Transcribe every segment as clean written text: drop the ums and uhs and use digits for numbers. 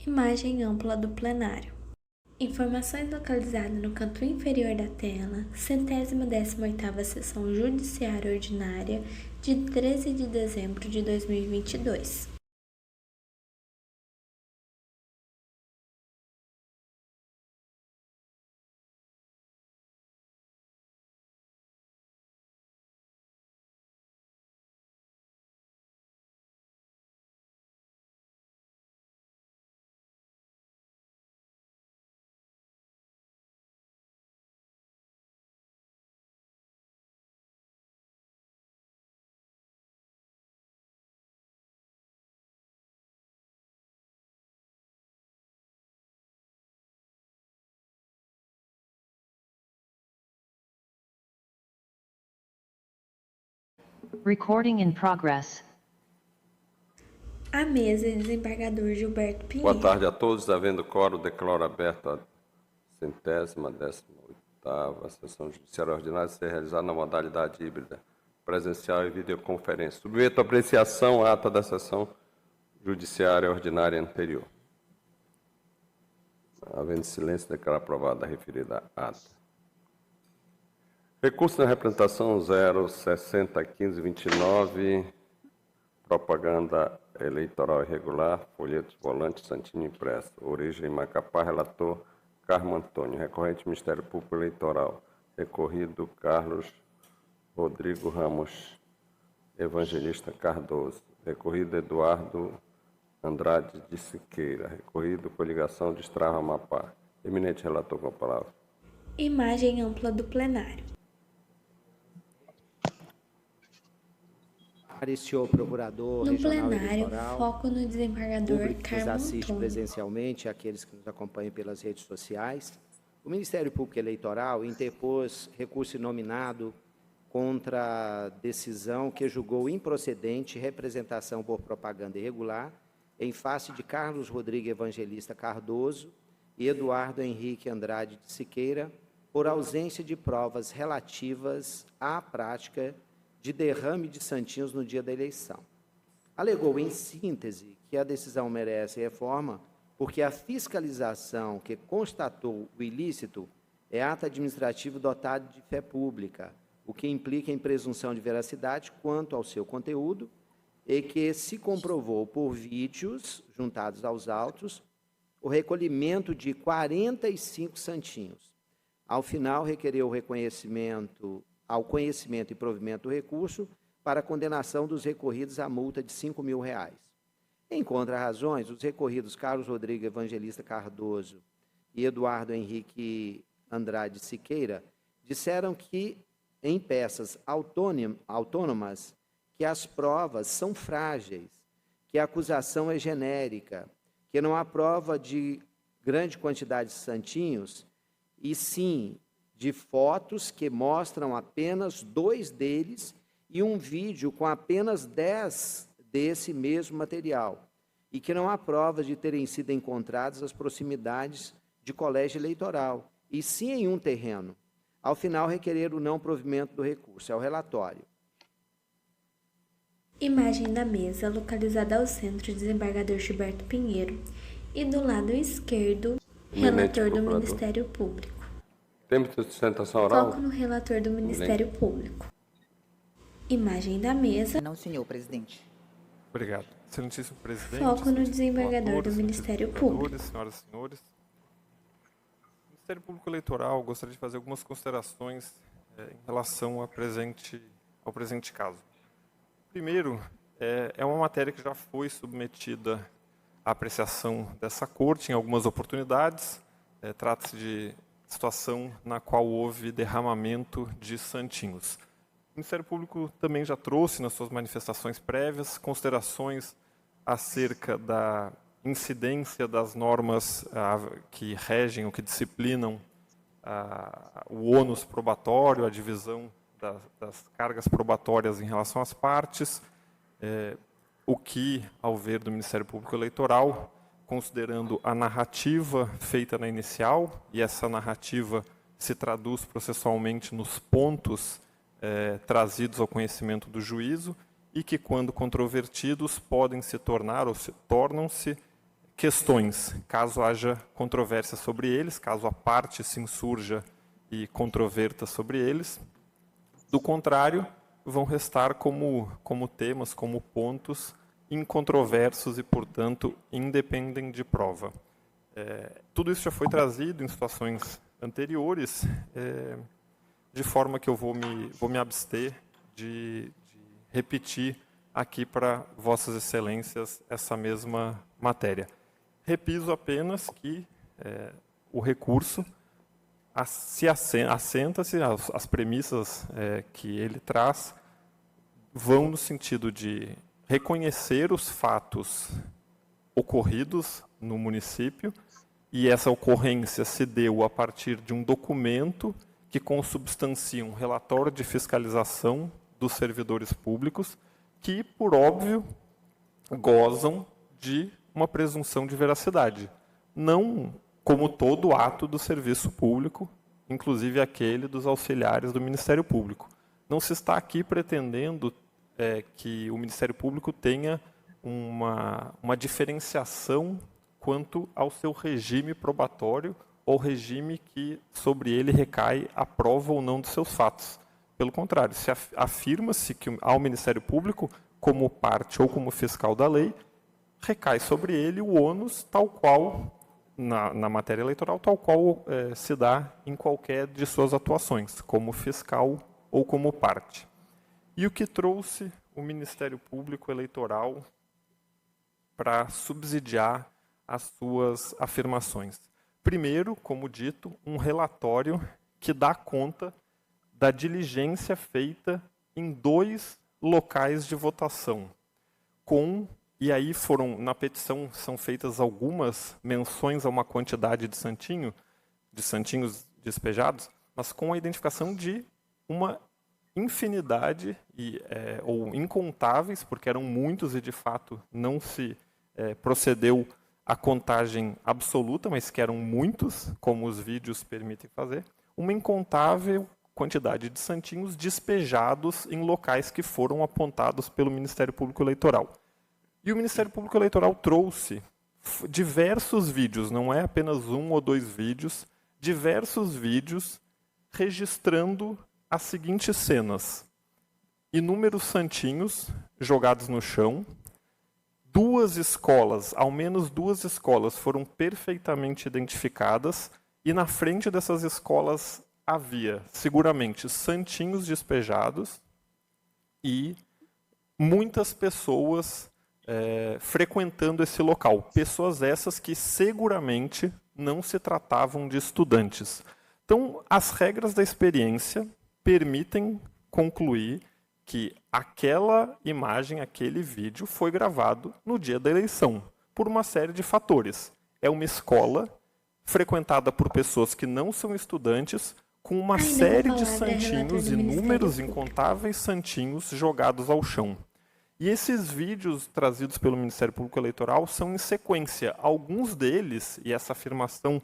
Imagem ampla do plenário. Informações localizadas no canto inferior da tela, 118ª Sessão Judiciária Ordinária, de 13 de dezembro de 2022. Recording in progress. A mesa, desembargador Gilberto Pinheiro. Boa tarde a todos. Havendo quórum, declaro aberta a 118ª Sessão Judiciária Ordinária ser realizada na modalidade híbrida, presencial e videoconferência. Submeto a apreciação a ata da Sessão Judiciária Ordinária anterior. Havendo silêncio, declaro aprovada a referida ata. Recurso da representação 0601529, propaganda eleitoral irregular, folhetos, volantes, santinho impresso. Origem Macapá, relator Carmo Antônio. Recorrente Ministério Público Eleitoral. Recorrido Carlos Rodrigo Ramos Evangelista Cardoso. Recorrido Eduardo Andrade de Siqueira. Recorrido Coligação de Estrava Amapá. Eminente relator, com a palavra. Imagem ampla do plenário. Senhor Procurador No Regional plenário, Eleitoral, foco no desembargador público que nos Carmo assiste Antônio. presencialmente, aqueles que nos acompanham pelas redes sociais, o Ministério Público Eleitoral interpôs recurso inominado contra a decisão que julgou improcedente representação por propaganda irregular em face de Carlos Rodrigo Evangelista Cardoso e Eduardo Henrique Andrade de Siqueira, por ausência de provas relativas à prática de derrame de santinhos no dia da eleição. Alegou, em síntese, que a decisão merece reforma porque a fiscalização que constatou o ilícito é ato administrativo dotado de fé pública, o que implica em presunção de veracidade quanto ao seu conteúdo e que se comprovou por vídeos juntados aos autos o recolhimento de 45 santinhos. Ao final, requereu ao conhecimento e provimento do recurso para a condenação dos recorridos à multa de R$ 5.000. Em contra-razões, os recorridos Carlos Rodrigo Evangelista Cardoso e Eduardo Henrique Andrade Siqueira disseram que, em peças autônomas, que as provas são frágeis, que a acusação é genérica, que não há prova de grande quantidade de santinhos, e sim de fotos que mostram apenas 2 deles e um vídeo com apenas 10 desse mesmo material, e que não há provas de terem sido encontradas as proximidades de colégio eleitoral, e sim em um terreno. Ao final, requerer o não provimento do recurso. É o relatório. Imagem da mesa, localizada ao centro, desembargador Gilberto Pinheiro, e do lado esquerdo, relator do Ministério Público. Tempo de sustentação oral? Foco no relator do Ministério Público. Imagem da mesa. Não, senhor presidente. Obrigado. Excelentíssimo presidente. Foco no desembargador do Ministério Público. Senhoras e senhores. O Ministério Público Eleitoral gostaria de fazer algumas considerações em relação ao presente caso. Primeiro, é uma matéria que já foi submetida à apreciação dessa Corte em algumas oportunidades. Trata-se de situação na qual houve derramamento de santinhos. O Ministério Público também já trouxe, nas suas manifestações prévias, considerações acerca da incidência das normas que regem ou que disciplinam o ônus probatório, a divisão das cargas probatórias em relação às partes, o que, ao ver do Ministério Público Eleitoral, considerando a narrativa feita na inicial, e essa narrativa se traduz processualmente nos pontos trazidos ao conhecimento do juízo, e que, quando controvertidos, podem se tornar ou se tornam-se questões, caso haja controvérsia sobre eles, caso a parte se insurja e controverta sobre eles. Do contrário, vão restar como temas, como pontos incontroversos e, portanto, independem de prova. Tudo isso já foi trazido em situações anteriores, de forma que eu vou me abster de repetir aqui para Vossas Excelências essa mesma matéria. Repiso apenas que o recurso assenta-se, as premissas que ele traz vão no sentido de reconhecer os fatos ocorridos no município, e essa ocorrência se deu a partir de um documento que consubstancia um relatório de fiscalização dos servidores públicos, que, por óbvio, gozam de uma presunção de veracidade. Não como todo ato do serviço público, inclusive aquele dos auxiliares do Ministério Público. Não se está aqui pretendendo que o Ministério Público tenha uma diferenciação quanto ao seu regime probatório ou regime que sobre ele recai a prova ou não dos seus fatos. Pelo contrário, se afirma-se que ao Ministério Público, como parte ou como fiscal da lei, recai sobre ele o ônus tal qual, na matéria eleitoral, tal qual se dá em qualquer de suas atuações, como fiscal ou como parte. E o que trouxe o Ministério Público Eleitoral para subsidiar as suas afirmações? Primeiro, como dito, um relatório que dá conta da diligência feita em 2 locais de votação, e aí na petição são feitas algumas menções a uma quantidade de santinhos despejados, mas com a identificação de uma infinidade, ou incontáveis, porque eram muitos e, de fato, não se procedeu à contagem absoluta, mas que eram muitos, como os vídeos permitem fazer, uma incontável quantidade de santinhos despejados em locais que foram apontados pelo Ministério Público Eleitoral. E o Ministério Público Eleitoral trouxe diversos vídeos, não é apenas 1 ou 2 vídeos, diversos vídeos registrando as seguintes cenas: inúmeros santinhos jogados no chão, 2 escolas, ao menos 2 escolas foram perfeitamente identificadas, e na frente dessas escolas havia, seguramente, santinhos despejados e muitas pessoas frequentando esse local. Pessoas essas que seguramente não se tratavam de estudantes. Então, as regras da experiência permitem concluir que aquela imagem, aquele vídeo foi gravado no dia da eleição, por uma série de fatores. É uma escola frequentada por pessoas que não são estudantes, com uma série de santinhos, inúmeros, incontáveis santinhos jogados ao chão. E esses vídeos trazidos pelo Ministério Público Eleitoral são em sequência. Alguns deles, e essa afirmação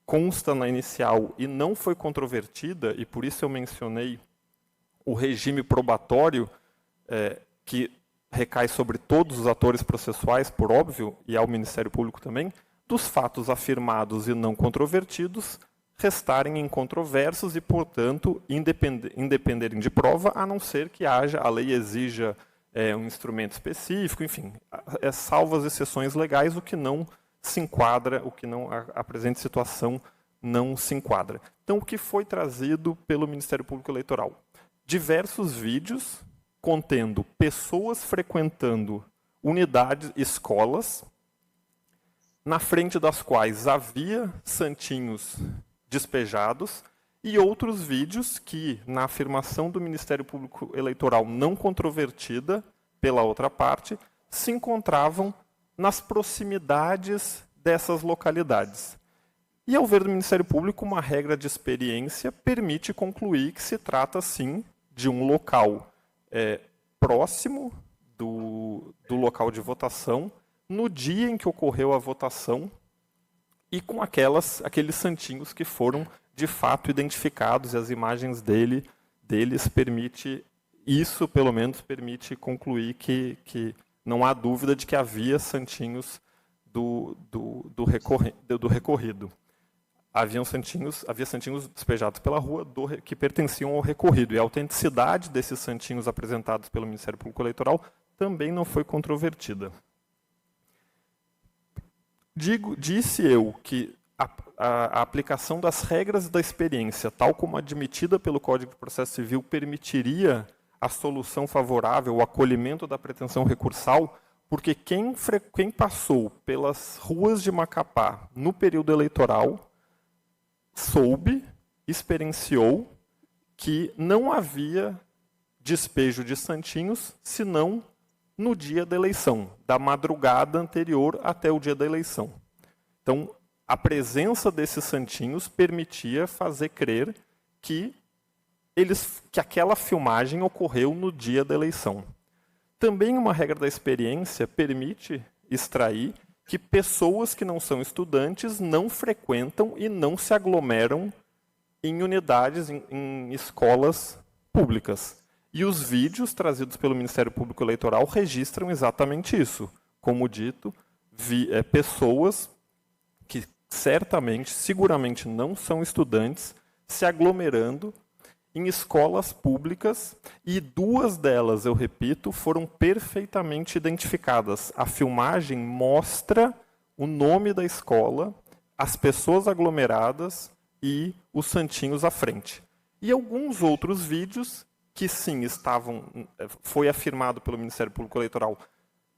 consta na inicial e não foi controvertida, e por isso eu mencionei o regime probatório, que recai sobre todos os atores processuais, por óbvio, e ao Ministério Público também, dos fatos afirmados e não controvertidos restarem incontroversos e, portanto, independerem de prova, a não ser que a lei exija um instrumento específico, enfim, salvo as exceções legais, o que não se enquadra, a presente situação não se enquadra. Então, o que foi trazido pelo Ministério Público Eleitoral? Diversos vídeos contendo pessoas frequentando unidades, escolas, na frente das quais havia santinhos despejados, e outros vídeos que, na afirmação do Ministério Público Eleitoral não controvertida pela outra parte, se encontravam nas proximidades dessas localidades. E, ao ver do Ministério Público, uma regra de experiência permite concluir que se trata, sim, de um local próximo do local de votação, no dia em que ocorreu a votação, e com aqueles santinhos que foram, de fato, identificados, e as imagens deles pelo menos, permite concluir que não há dúvida de que havia santinhos do recorrido. Havia santinhos despejados pela rua que pertenciam ao recorrido, e a autenticidade desses santinhos apresentados pelo Ministério Público Eleitoral também não foi controvertida. Disse eu que a aplicação das regras da experiência, tal como admitida pelo Código de Processo Civil, permitiria a solução favorável, o acolhimento da pretensão recursal, porque quem passou pelas ruas de Macapá no período eleitoral soube, experienciou que não havia despejo de santinhos, senão no dia da eleição, da madrugada anterior até o dia da eleição. Então, a presença desses santinhos permitia fazer crer que aquela filmagem ocorreu no dia da eleição. Também uma regra da experiência permite extrair que pessoas que não são estudantes não frequentam e não se aglomeram em unidades, em escolas públicas. E os vídeos trazidos pelo Ministério Público Eleitoral registram exatamente isso. Como dito, pessoas que certamente, seguramente não são estudantes, se aglomerando em escolas públicas, e 2 delas, eu repito, foram perfeitamente identificadas. A filmagem mostra o nome da escola, as pessoas aglomeradas e os santinhos à frente. E alguns outros vídeos que sim foi afirmado pelo Ministério Público Eleitoral,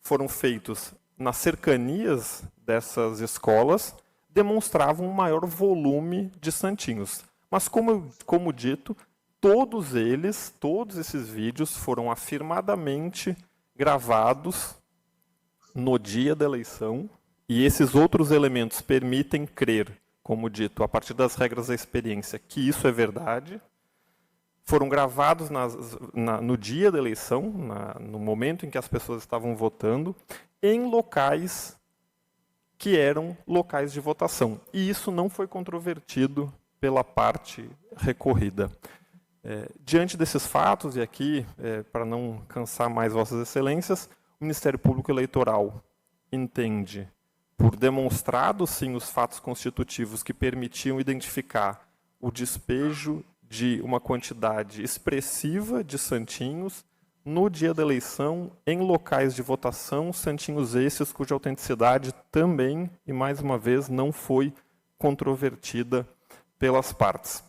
foram feitos nas cercanias dessas escolas, demonstravam um maior volume de santinhos. Mas, como dito, todos esses vídeos foram afirmadamente gravados no dia da eleição, e esses outros elementos permitem crer, como dito, a partir das regras da experiência, que isso é verdade. Foram gravados no dia da eleição, no momento em que as pessoas estavam votando, em locais que eram locais de votação. E isso não foi controvertido pela parte recorrida. Diante desses fatos, e aqui, para não cansar mais Vossas Excelências, o Ministério Público Eleitoral entende, por demonstrado, sim, os fatos constitutivos que permitiam identificar o despejo de uma quantidade expressiva de santinhos no dia da eleição, em locais de votação, santinhos esses cuja autenticidade também, e mais uma vez, não foi controvertida pelas partes.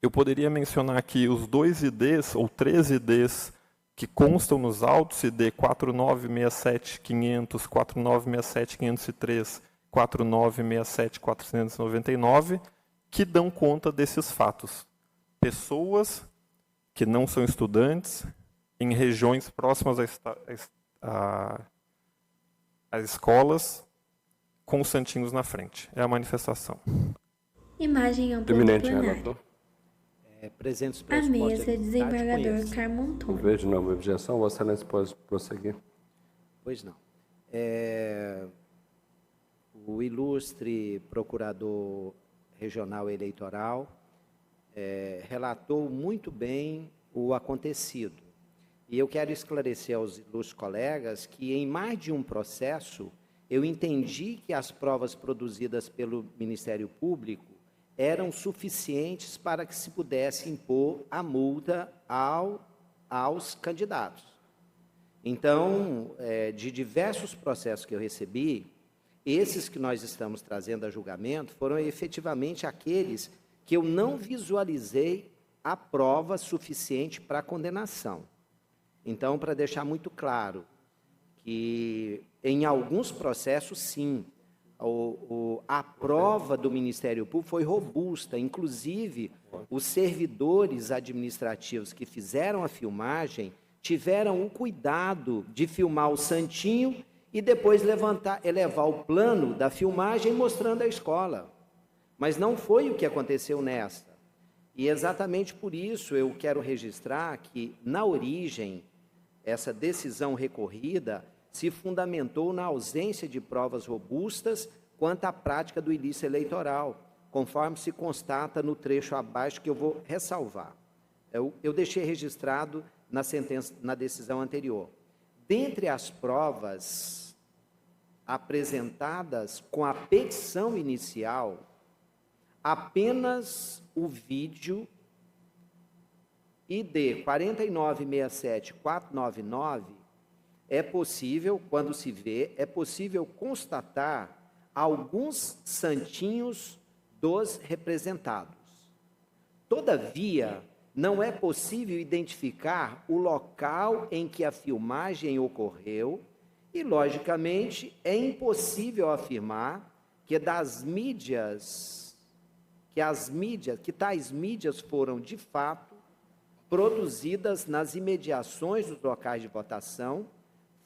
Eu poderia mencionar aqui os 2 IDs, ou 3 IDs, que constam nos autos, ID 4967500, 4967503, 4967499, que dão conta desses fatos. Pessoas que não são estudantes, em regiões próximas às escolas, com os santinhos na frente. É a manifestação. Imagem ampla do Eminente plenário. relator. Presentes os A pressupostos mesa, da imunidade, desembargador conheço. Carmo Não Antônio. vejo nenhuma objeção. Vossa Excelência pode prosseguir. Pois não. O ilustre procurador regional eleitoral relatou muito bem o acontecido. E eu quero esclarecer aos ilustres colegas que, em mais de um processo, eu entendi que as provas produzidas pelo Ministério Público eram suficientes para que se pudesse impor a multa aos candidatos. Então, de diversos processos que eu recebi, esses que nós estamos trazendo a julgamento foram efetivamente aqueles que eu não visualizei a prova suficiente para a condenação. Então, para deixar muito claro que em alguns processos, sim, a prova do Ministério Público foi robusta, inclusive os servidores administrativos que fizeram a filmagem tiveram o cuidado de filmar o santinho e depois elevar o plano da filmagem mostrando a escola. Mas não foi o que aconteceu nesta. E exatamente por isso eu quero registrar que, na origem, essa decisão recorrida se fundamentou na ausência de provas robustas quanto à prática do ilícito eleitoral, conforme se constata no trecho abaixo que eu vou ressalvar. Eu deixei registrado na decisão anterior. Dentre as provas apresentadas com a petição inicial, apenas o vídeo ID 4967499 é possível, quando se vê, é possível constatar alguns santinhos dos representados. Todavia, não é possível identificar o local em que a filmagem ocorreu e, logicamente, é impossível afirmar que tais mídias foram, de fato, produzidas nas imediações dos locais de votação,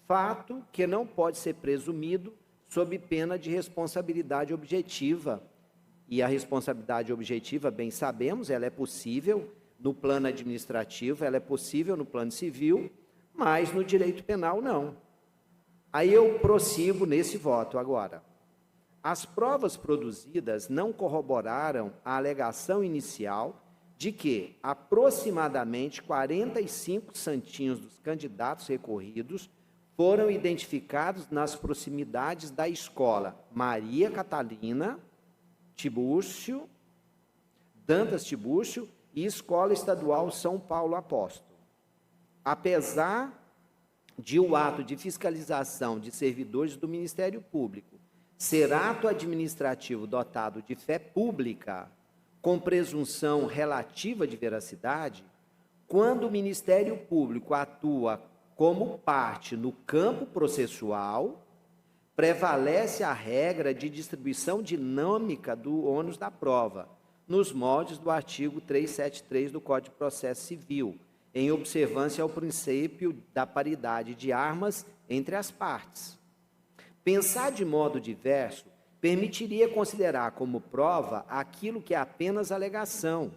fato que não pode ser presumido sob pena de responsabilidade objetiva. E a responsabilidade objetiva, bem sabemos, ela é possível no plano administrativo, ela é possível no plano civil, mas no direito penal não. Aí eu prossigo nesse voto agora. As provas produzidas não corroboraram a alegação inicial de que aproximadamente 45 santinhos dos candidatos recorridos foram identificados nas proximidades da escola Maria Catalina Tibúrcio, Dantas Tibúrcio e Escola Estadual São Paulo Apóstolo. Apesar de o ato de fiscalização de servidores do Ministério Público ser ato administrativo dotado de fé pública, com presunção relativa de veracidade, quando o Ministério Público atua como parte no campo processual, prevalece a regra de distribuição dinâmica do ônus da prova, nos moldes do artigo 373 do Código de Processo Civil, em observância ao princípio da paridade de armas entre as partes. Pensar de modo diverso permitiria considerar como prova aquilo que é apenas alegação,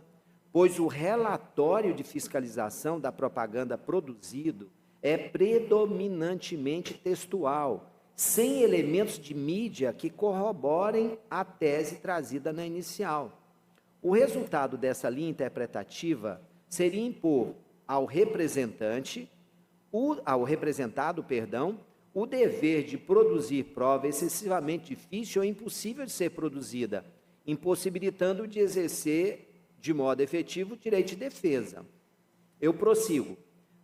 pois o relatório de fiscalização da propaganda produzido é predominantemente textual, sem elementos de mídia que corroborem a tese trazida na inicial. O resultado dessa linha interpretativa seria impor ao representado, o dever de produzir prova excessivamente difícil ou impossível de ser produzida, impossibilitando de exercer de modo efetivo o direito de defesa. Eu prossigo.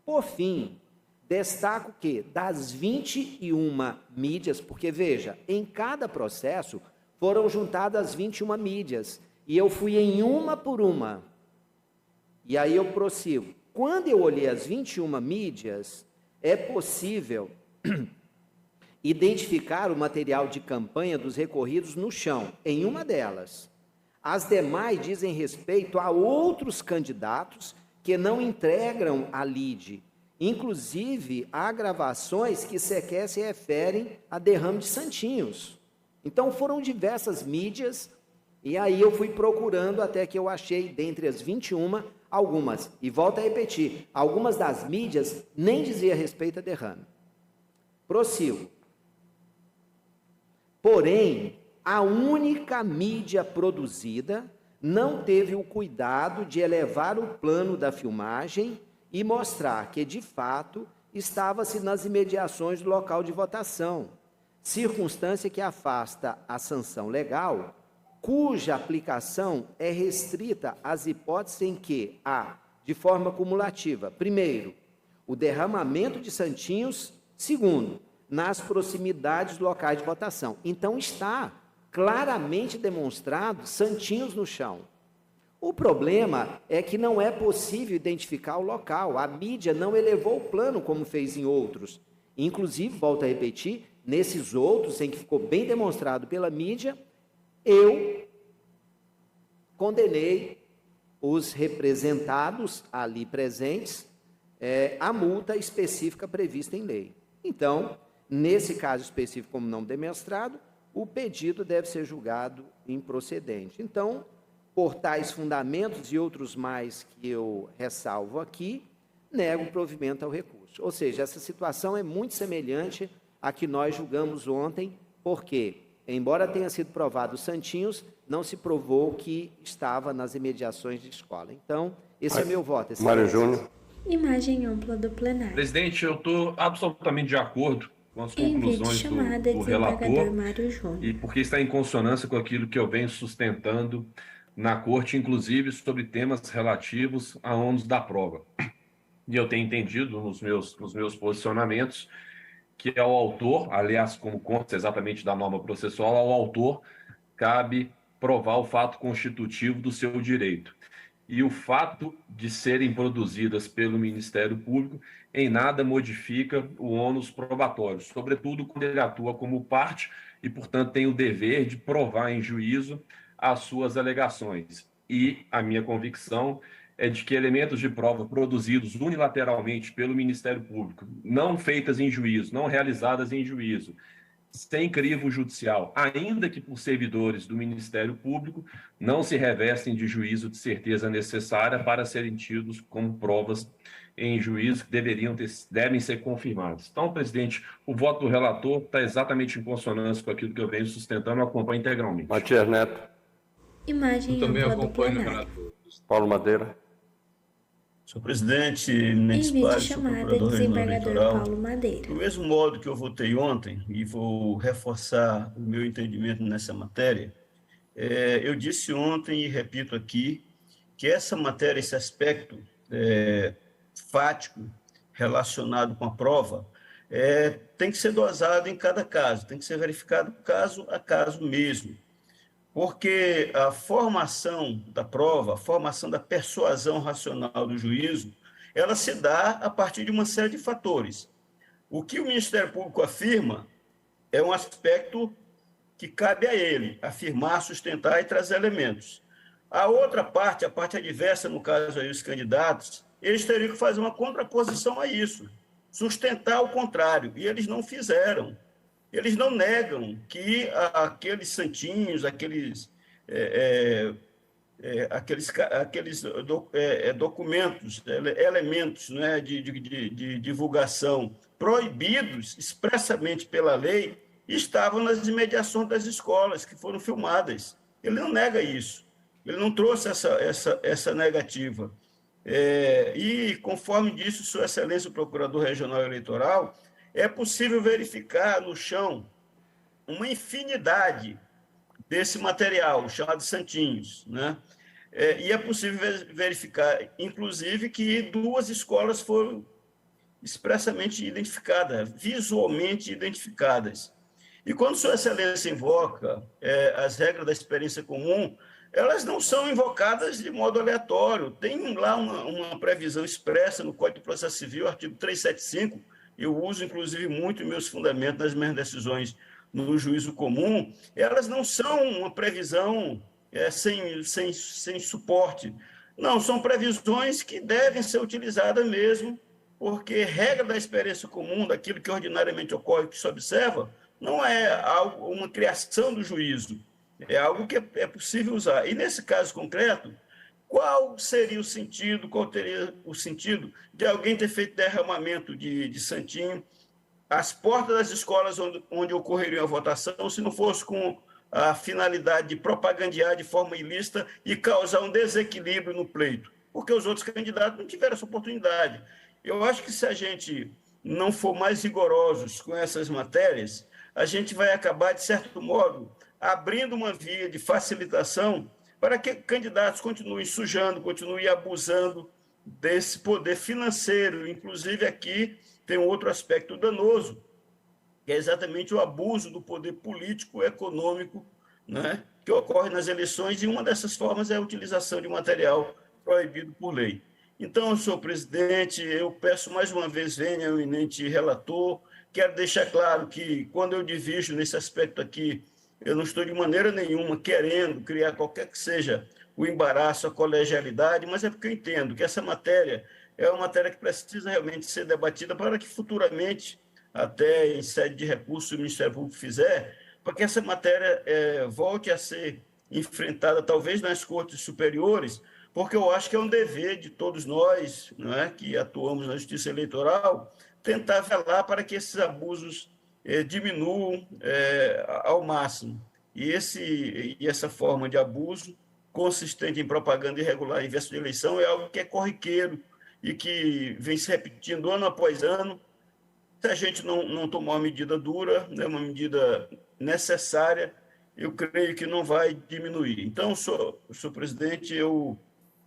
Por fim, destaco que das 21 mídias, porque veja, em cada processo foram juntadas 21 mídias, e eu fui em uma por uma. E aí eu prossigo. Quando eu olhei as 21 mídias, é possível identificar o material de campanha dos recorridos no chão, em uma delas. As demais dizem respeito a outros candidatos que não integram a lide. Inclusive, há gravações que sequer se referem a derrame de santinhos. Então, foram diversas mídias, e aí eu fui procurando até que eu achei, dentre as 21, algumas. E volto a repetir, algumas das mídias nem dizia respeito a derrame. Prossigo. Porém, a única mídia produzida não teve o cuidado de elevar o plano da filmagem e mostrar que, de fato, estava-se nas imediações do local de votação, circunstância que afasta a sanção legal, cuja aplicação é restrita às hipóteses em que há, de forma cumulativa, primeiro, o derramamento de santinhos, segundo, nas proximidades dos locais de votação. Então, está claramente demonstrado santinhos no chão. O problema é que não é possível identificar o local. A mídia não elevou o plano como fez em outros. Inclusive, volto a repetir, nesses outros, em que ficou bem demonstrado pela mídia, eu condenei os representados ali presentes à multa específica prevista em lei. Então, nesse caso específico, como não demonstrado, o pedido deve ser julgado improcedente. Então, por tais fundamentos e outros mais que eu ressalvo aqui, nego o provimento ao recurso. Ou seja, essa situação é muito semelhante à que nós julgamos ontem, porque, embora tenha sido provado os santinhos, não se provou que estava nas imediações de escola. Então, esse é meu voto. Mário Júnior. Imagem ampla do plenário. Presidente, eu estou absolutamente de acordo com as Envio de conclusões chamada, do desembargador relator, Mário e Júnior. porque está em consonância com aquilo que eu venho sustentando na Corte, inclusive sobre temas relativos a ônus da prova. E eu tenho entendido nos meus posicionamentos que ao autor, aliás, como consta exatamente da norma processual, ao autor cabe provar o fato constitutivo do seu direito. E o fato de serem produzidas pelo Ministério Público em nada modifica o ônus probatório, sobretudo quando ele atua como parte e, portanto, tem o dever de provar em juízo as suas alegações. E a minha convicção é de que elementos de prova produzidos unilateralmente pelo Ministério Público, não feitas em juízo, não realizadas em juízo, sem crivo judicial, ainda que por servidores do Ministério Público, não se revestem de juízo de certeza necessária para serem tidos como provas em juízo que devem ser confirmadas. Então, presidente, o voto do relator está exatamente em consonância com aquilo que eu venho sustentando, eu acompanho integralmente. Matias Neto. Imagem Eu também ampla do acompanho o plenário. relator. Paulo Madeira. Senhor presidente, eminentes Envio de pares, senhor chamada, procurador regional desembargador eleitoral, Paulo Madeira. do mesmo modo que eu votei ontem, e vou reforçar o meu entendimento nessa matéria, eu disse ontem e repito aqui que essa matéria, esse aspecto fático relacionado com a prova, tem que ser dosado em cada caso, tem que ser verificado caso a caso mesmo. Porque a formação da prova, a formação da persuasão racional do juízo, ela se dá a partir de uma série de fatores. O que o Ministério Público afirma é um aspecto que cabe a ele, afirmar, sustentar e trazer elementos. A outra parte, a parte adversa, no caso aí os candidatos, eles teriam que fazer uma contraposição a isso, sustentar o contrário, e eles não fizeram. Eles não negam que aqueles santinhos, aqueles documentos, elementos, né, de divulgação proibidos expressamente pela lei estavam nas imediações das escolas que foram filmadas. Ele não nega isso. Ele não trouxe essa negativa. E, conforme disse Sua Excelência o Procurador Regional Eleitoral, é possível verificar no chão uma infinidade desse material, chamado santinhos, né? E é possível verificar, inclusive, que 2 escolas foram expressamente identificadas, visualmente identificadas. E quando Sua Excelência invoca as regras da experiência comum, elas não são invocadas de modo aleatório. Tem lá uma previsão expressa no Código de Processo Civil, artigo 375, eu uso, inclusive, muito meus fundamentos nas minhas decisões no juízo comum, elas não são uma previsão sem suporte. Não, são previsões que devem ser utilizadas mesmo, porque regra da experiência comum, daquilo que ordinariamente ocorre, que se observa, não é uma criação do juízo, é algo que é possível usar. E, nesse caso concreto, qual seria o sentido, qual teria o sentido de alguém ter feito derramamento de santinho às portas das escolas onde ocorreria a votação, se não fosse com a finalidade de propagandear de forma ilícita e causar um desequilíbrio no pleito? Porque os outros candidatos não tiveram essa oportunidade. Eu acho que, se a gente não for mais rigorosos com essas matérias, a gente vai acabar, de certo modo, abrindo uma via de facilitação para que candidatos continuem sujando, continuem abusando desse poder financeiro. Inclusive, aqui tem um outro aspecto danoso, que é exatamente o abuso do poder político, econômico, né, que ocorre nas eleições, e uma dessas formas é a utilização de material proibido por lei. Então, senhor presidente, eu peço mais uma vez, venha o eminente relator, quero deixar claro que, quando eu divido nesse aspecto aqui, eu não estou de maneira nenhuma querendo criar qualquer que seja o embaraço, a colegialidade, mas é porque eu entendo que essa matéria é uma matéria que precisa realmente ser debatida para que futuramente, até em sede de recurso, o Ministério Público fizer, para que essa matéria volte a ser enfrentada, talvez nas cortes superiores, porque eu acho que é um dever de todos nós, não é, que atuamos na justiça eleitoral, tentar velar para que esses abusos diminuam ao máximo. E essa forma de abuso consistente em propaganda irregular em véspera de eleição é algo que é corriqueiro e que vem se repetindo ano após ano, Se a gente não tomar uma medida dura, né, uma medida necessária, eu creio que não vai diminuir. Então, senhor presidente, eu,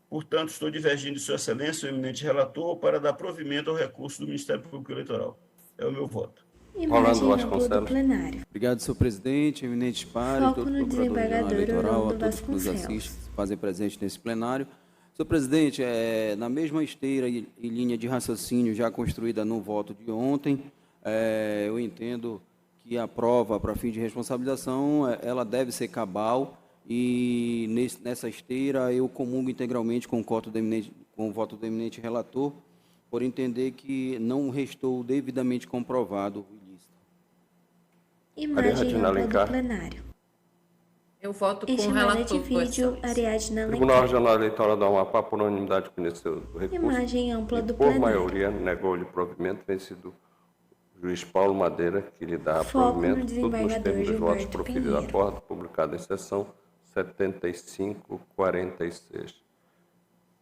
portanto, estou divergindo de Sua Excelência, o eminente relator, para dar provimento ao recurso do Ministério Público Eleitoral. É o meu voto. Imagem ampla do plenário. Obrigado, senhor presidente, eminente pare, Foco todo no procurador-geral desembargador eleitoral, a Orlando todos que nos Vasconcelos. assistem, se fazem presente nesse plenário. Senhor presidente, na mesma esteira e linha de raciocínio já construída no voto de ontem, eu entendo que a prova para fim de responsabilização, ela deve ser cabal, e nessa esteira eu comungo integralmente com o voto do eminente relator, por entender que não restou devidamente comprovado o ilícito. Imagem ampla do plenário. Eu voto com Em o chamada relator. de vídeo, Ariadna Tribunal Alencar. Regional Eleitoral do Amapá, por unanimidade, conheceu do recurso Imagem ampla e, do por plenário. maioria, negou-lhe provimento, vencido o juiz Paulo Madeira, que lhe dá Foco no provimento, tudo nos desembargador termos dos votos Gilberto proferidos a Pinheiro. bordo, publicado em sessão 7546.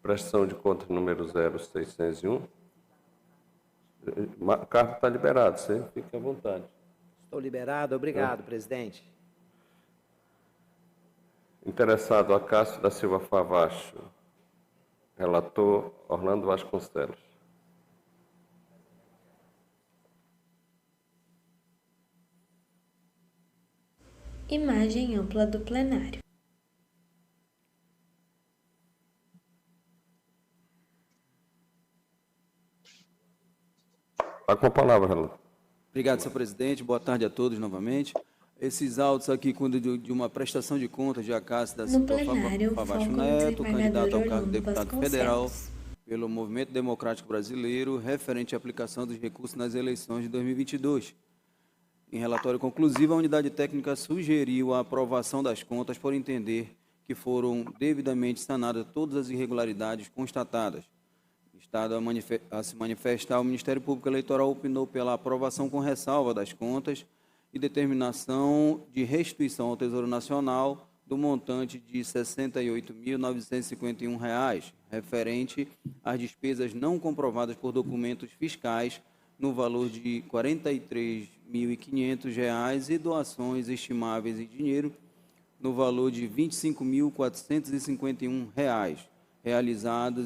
Prestação de contas número 0601. O cargo está liberado, você fique à vontade. Estou liberado. Obrigado, presidente. Interessado, Acácio da Silva Favacho. Relator, Orlando Vasconcelos. Imagem ampla do plenário. Está com a palavra, relator. Obrigado, senhor presidente. Boa tarde a todos novamente. Esses autos aqui, quando de uma prestação de contas de Acácio da No Silva plenário, Favacho foco no Neto, candidato ao desembargador cargo de Orlando deputado federal Vasconcelos. pelo Movimento Democrático Brasileiro, referente à aplicação dos recursos nas eleições de 2022. Em relatório conclusivo, a unidade técnica sugeriu a aprovação das contas por entender que foram devidamente sanadas todas as irregularidades constatadas. Estado a se manifestar, o Ministério Público Eleitoral opinou pela aprovação com ressalva das contas e determinação de restituição ao Tesouro Nacional do montante de R$ 68.951, referente às despesas não comprovadas por documentos fiscais, no valor de R$ 43.500 e doações estimáveis em dinheiro, no valor de R$ 25.451, realizado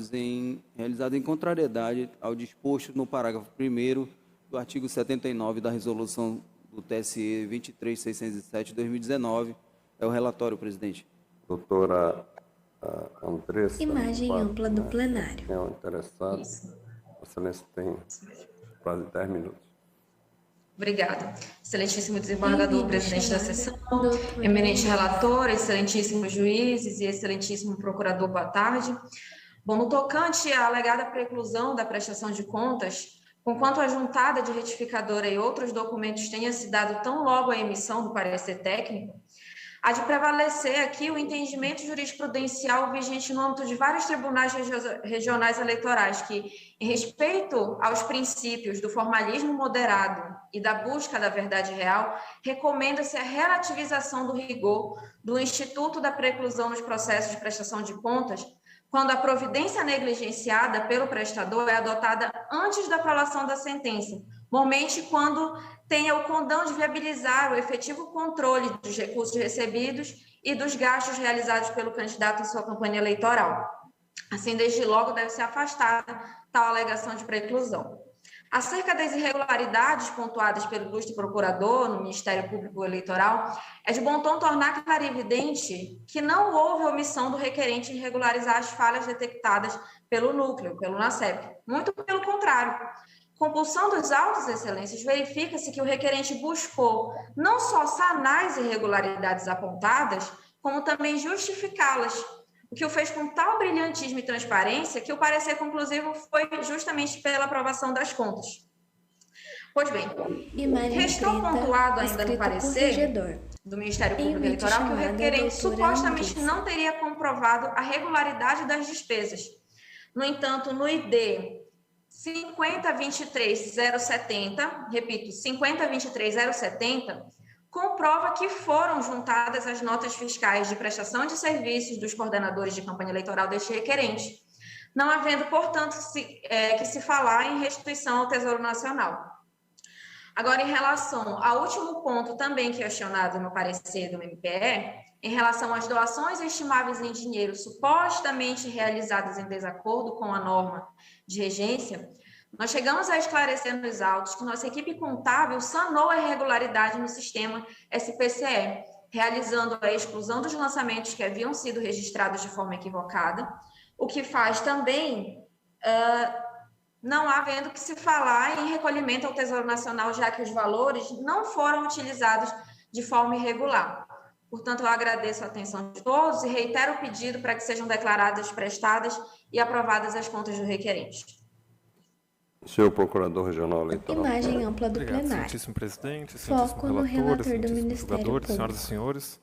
em contrariedade ao disposto no parágrafo 1º do artigo 79 da resolução do TSE 23.607 de 2019. É o relatório, presidente. Doutora Andressa. Imagem ampla do plenário. Quem é o interessado? Excelência tem quase 10 minutos. Obrigada. Excelentíssimo desembargador, presidente da sessão, eminente relator, excelentíssimos juízes e excelentíssimo procurador, boa tarde. Bom, no tocante à alegada preclusão da prestação de contas, conquanto a juntada de retificadora e outros documentos tenha se dado tão logo a emissão do parecer técnico, há de prevalecer aqui o entendimento jurisprudencial vigente no âmbito de vários tribunais regionais eleitorais que, em respeito aos princípios do formalismo moderado e da busca da verdade real, recomenda-se a relativização do rigor do Instituto da Preclusão nos processos de prestação de contas, quando a providência negligenciada pelo prestador é adotada antes da prolação da sentença, normalmente quando tenha o condão de viabilizar o efetivo controle dos recursos recebidos e dos gastos realizados pelo candidato em sua campanha eleitoral. Assim, desde logo, deve ser afastada tal alegação de preclusão. Acerca das irregularidades pontuadas pelo ilustre procurador no Ministério Público Eleitoral, é de bom tom tornar clarividente que não houve omissão do requerente em regularizar as falhas detectadas pelo núcleo, pelo NACEP. Muito pelo contrário. Compulsão dos autos, excelências, verifica-se que o requerente buscou não só sanar as irregularidades apontadas, como também justificá-las, o que o fez com tal brilhantismo e transparência que o parecer conclusivo foi justamente pela aprovação das contas. Pois bem, Imagem restou preta, pontuado ainda no escrito parecer corregedor. do Ministério Público Em Eleitoral que o chamada, requerente doutora supostamente Andressa. não teria comprovado a regularidade das despesas. No entanto, no ID 50.23.070, repito, 50.23.070, comprova que foram juntadas as notas fiscais de prestação de serviços dos coordenadores de campanha eleitoral deste requerente, não havendo, portanto, que se falar em restituição ao Tesouro Nacional. Agora, em relação ao último ponto também questionado no parecer do MPE, em relação às doações estimáveis em dinheiro supostamente realizadas em desacordo com a norma de regência, nós chegamos a esclarecer nos autos que nossa equipe contábil sanou a irregularidade no sistema SPCE, realizando a exclusão dos lançamentos que haviam sido registrados de forma equivocada, o que faz também não havendo que se falar em recolhimento ao Tesouro Nacional, já que os valores não foram utilizados de forma irregular. Portanto, eu agradeço a atenção de todos e reitero o pedido para que sejam declaradas prestadas e aprovadas as contas do requerente. Senhor Procurador Regional Eleitoral. Imagem ampla do Obrigado, plenário. excelentíssimo presidente, Foco no relator do Ministério julgadores, senhoras e Público. senhores.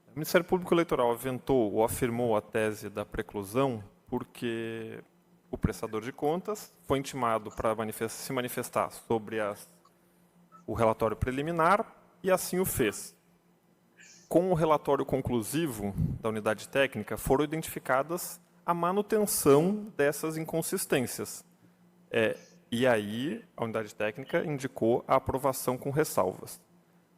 O Ministério Público Eleitoral aventou ou afirmou a tese da preclusão porque o prestador de contas foi intimado para se manifestar sobre o relatório preliminar e assim o fez. Com o relatório conclusivo da unidade técnica, foram identificadas a manutenção dessas inconsistências. E aí, a unidade técnica indicou a aprovação com ressalvas.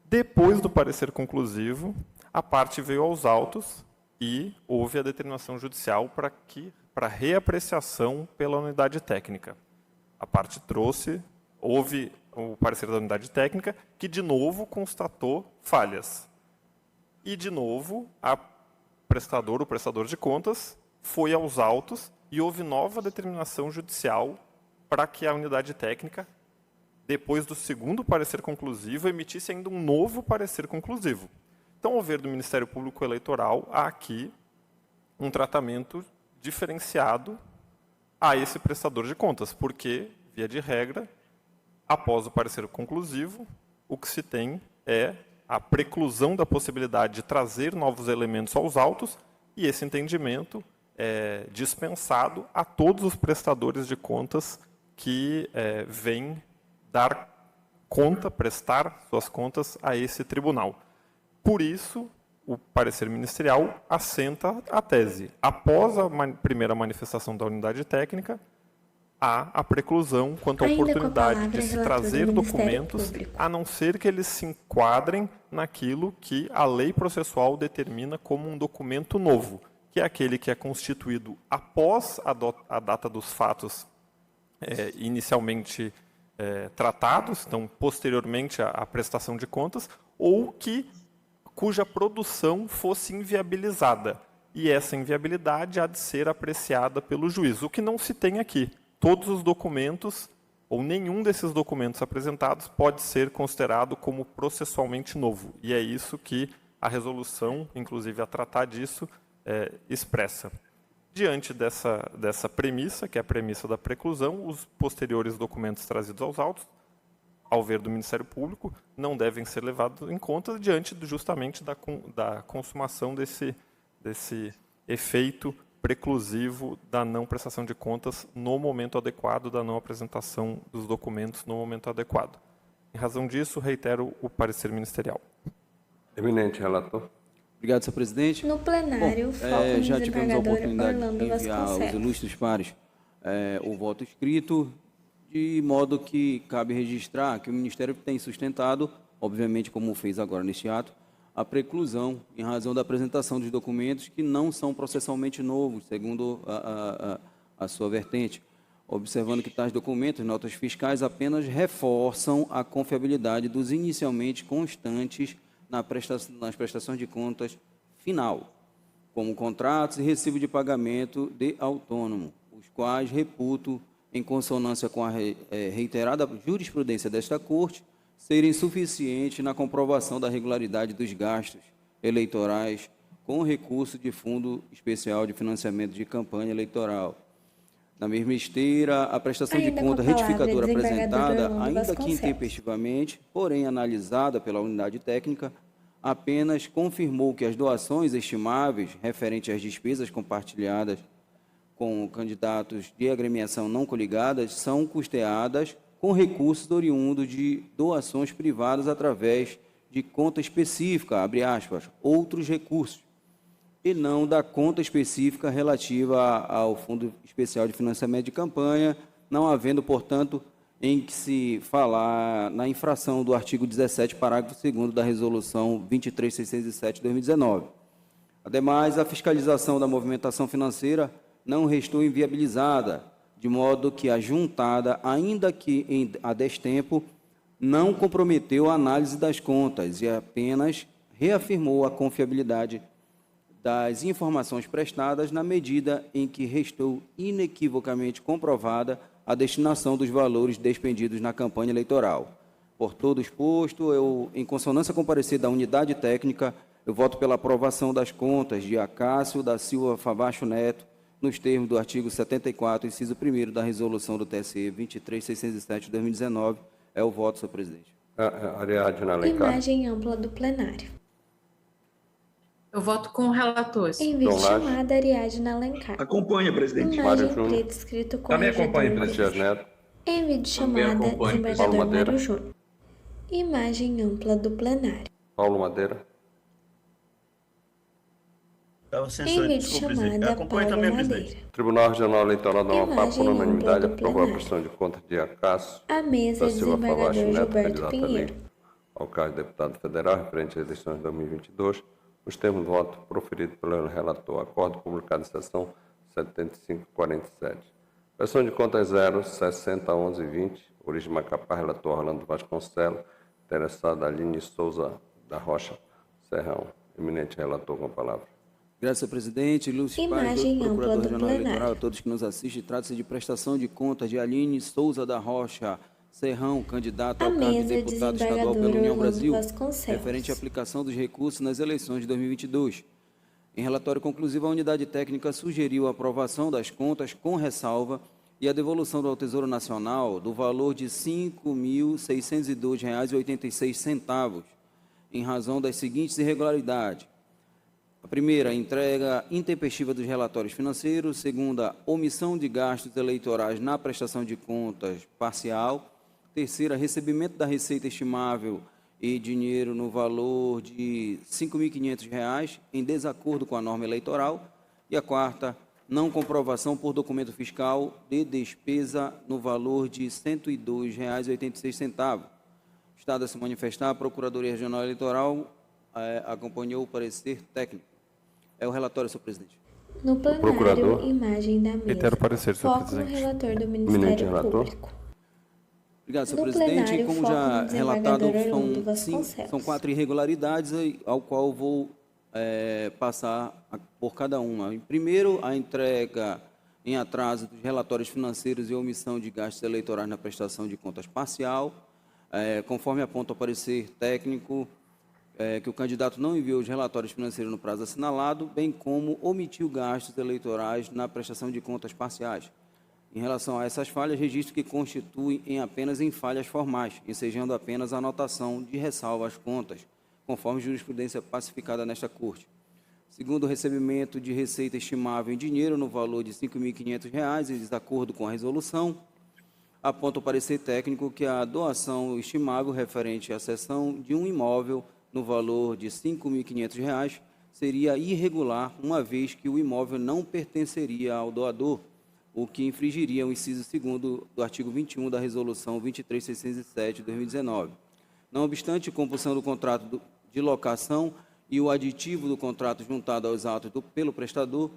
Depois do parecer conclusivo, a parte veio aos autos e houve a determinação judicial para reapreciação pela unidade técnica. A parte houve o parecer da unidade técnica, que de novo constatou falhas. E de novo, o prestador de contas, foi aos autos e houve nova determinação judicial para que a unidade técnica, depois do segundo parecer conclusivo, emitisse ainda um novo parecer conclusivo. Então, ao ver do Ministério Público Eleitoral, há aqui um tratamento diferenciado a esse prestador de contas, porque, via de regra, após o parecer conclusivo, o que se tem é a preclusão da possibilidade de trazer novos elementos aos autos, e esse entendimento é dispensado a todos os prestadores de contas que vêm prestar suas contas a esse tribunal. Por isso, o parecer ministerial assenta a tese. Após a primeira manifestação da unidade técnica, há a preclusão quanto à oportunidade de se trazer documentos, a não ser que eles se enquadrem naquilo que a lei processual determina como um documento novo, que é aquele que é constituído após a data dos fatos inicialmente tratados, então posteriormente à prestação de contas, ou cuja produção fosse inviabilizada. E essa inviabilidade há de ser apreciada pelo juiz, o que não se tem aqui. Todos os documentos, ou nenhum desses documentos apresentados, pode ser considerado como processualmente novo. E é isso que a resolução, inclusive a tratar disso, expressa. Diante dessa premissa, que é a premissa da preclusão, os posteriores documentos trazidos aos autos, ao ver do Ministério Público, não devem ser levados em conta diante justamente da consumação desse efeito preclusivo da não prestação de contas no momento adequado, da não apresentação dos documentos no momento adequado. Em razão disso, reitero o parecer ministerial. Eminente relator. Obrigado, senhor presidente. No plenário, foco no já tivemos a desembargador oportunidade Orlando de enviar aos Vasconcelos. ilustres pares o voto escrito, de modo que cabe registrar que o Ministério tem sustentado, obviamente como fez agora neste ato, a preclusão em razão da apresentação dos documentos que não são processualmente novos, segundo a sua vertente, observando que tais documentos, notas fiscais, apenas reforçam a confiabilidade dos inicialmente constantes nas prestações de contas final, como contratos e recibo de pagamento de autônomo, os quais reputo, em consonância com a reiterada jurisprudência desta Corte, serem suficientes na comprovação da regularidade dos gastos eleitorais com recurso de Fundo Especial de Financiamento de Campanha Eleitoral. Na mesma esteira, a prestação de conta retificadora apresentada, ainda que intempestivamente, porém analisada pela unidade técnica, apenas confirmou que as doações estimáveis referentes às despesas compartilhadas com candidatos de agremiação não coligadas são custeadas com recursos oriundos de doações privadas através de conta específica, abre aspas, outros recursos, e não da conta específica relativa ao Fundo Especial de Financiamento de Campanha, não havendo, portanto, em que se falar na infração do artigo 17, parágrafo 2º da Resolução 23607 de 2019. Ademais, a fiscalização da movimentação financeira não restou inviabilizada, de modo que a juntada, ainda que a destempo, não comprometeu a análise das contas e apenas reafirmou a confiabilidade das informações prestadas na medida em que restou inequivocamente comprovada a destinação dos valores despendidos na campanha eleitoral. Por todo exposto, em consonância com o parecer da unidade técnica, eu voto pela aprovação das contas de Acácio da Silva Favacho Neto, nos termos do artigo 74, inciso 1º da resolução do TSE 23607 de 2019. É o voto, senhor presidente. Ariadne Alencar. Imagem ampla do plenário. Eu voto com o relator. Em vídeo chamada Ariadne Alencar. Acompanha, presidente. Imagem preta escrito Também acompanha, corregedor. presidente. Neto. Em vídeo Também chamada acompanho, Desembargador Paulo Madeira. Mário Júnior. Imagem ampla do plenário. Paulo Madeira. Estava Em censurado, vídeo desculpa, presidente. chamada Acompanha Paulo também, Madeira. presidente. Tribunal Regional Eleitoral da Amapá, por Imagem unanimidade, ampla do aprovou a plenário. prestação de contas de Acácio A mesa da Silva desembargador Favacho Neto, Gilberto candidato a Pinheiro. eleito ao cargo de deputado federal, referente às eleições de 2022, nos termos do voto proferido pelo relator. Acordo publicado em sessão 7547. Prestação de contas 0601120, origem Macapá, relator Orlando Vasconcelos, interessado Aline Souza da Rocha Serrão. Eminente relator, com a palavra. Graças ao presidente, Lúcio Paz, Imagem ampla Procurador do Regional plenário. Eleitoral, a todos que nos assistem. Trata-se de prestação de contas de Aline Souza da Rocha Serrão, candidata A ao cargo de mesa deputado estadual desembargador pela União Orlando Brasil, Vasconcelos. referente à aplicação dos recursos nas eleições de 2022. Em relatório conclusivo, a unidade técnica sugeriu a aprovação das contas com ressalva e a devolução ao Tesouro Nacional do valor de R$ 5.602,86, em razão das seguintes irregularidades. A primeira, entrega intempestiva dos relatórios financeiros. Segunda, omissão de gastos eleitorais na prestação de contas parcial. Terceira, recebimento da receita estimável e dinheiro no valor de R$ 5.500, em desacordo com a norma eleitoral. E a quarta, não comprovação por documento fiscal de despesa no valor de R$ 102,86. Estado a se manifestar, a Procuradoria Regional Eleitoral acompanhou o parecer técnico. É o relatório, senhor presidente. No plenário, Procurador. imagem da mesa. Reitero o parecer, senhor Foco no presidente. relator do Eminente Ministério relator. Público. Obrigado, senhor No presidente. plenário, Como foco já no relatado, desembargador Orlando Vasconcelos. são 4 irregularidades, ao qual vou passar por cada uma. Primeiro, a entrega em atraso dos relatórios financeiros e omissão de gastos eleitorais na prestação de contas parcial, conforme aponta o parecer técnico, que o candidato não enviou os relatórios financeiros no prazo assinalado, bem como omitiu gastos eleitorais na prestação de contas parciais. Em relação a essas falhas, registro que constituem apenas em falhas formais, ensejando apenas a anotação de ressalva às contas, conforme jurisprudência pacificada nesta Corte. Segundo, o recebimento de receita estimável em dinheiro no valor de R$ 5.500, em desacordo com a resolução, aponta o parecer técnico que a doação estimável referente à cessão de um imóvel no valor de R$ 5.500 seria irregular, uma vez que o imóvel não pertenceria ao doador, o que infringiria o inciso 2º do artigo 21 da Resolução 23607 de 2019. Não obstante, a compulsão do contrato de locação e o aditivo do contrato juntado aos atos pelo prestador,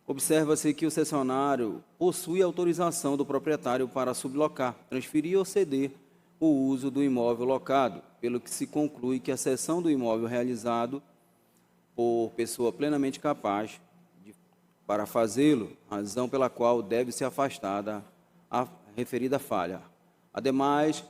observa-se que o cessionário possui autorização do proprietário para sublocar, transferir ou ceder o uso do imóvel locado, pelo que se conclui que a cessão do imóvel realizado por pessoa plenamente capaz para fazê-lo, razão pela qual deve ser afastada a referida falha. Ademais,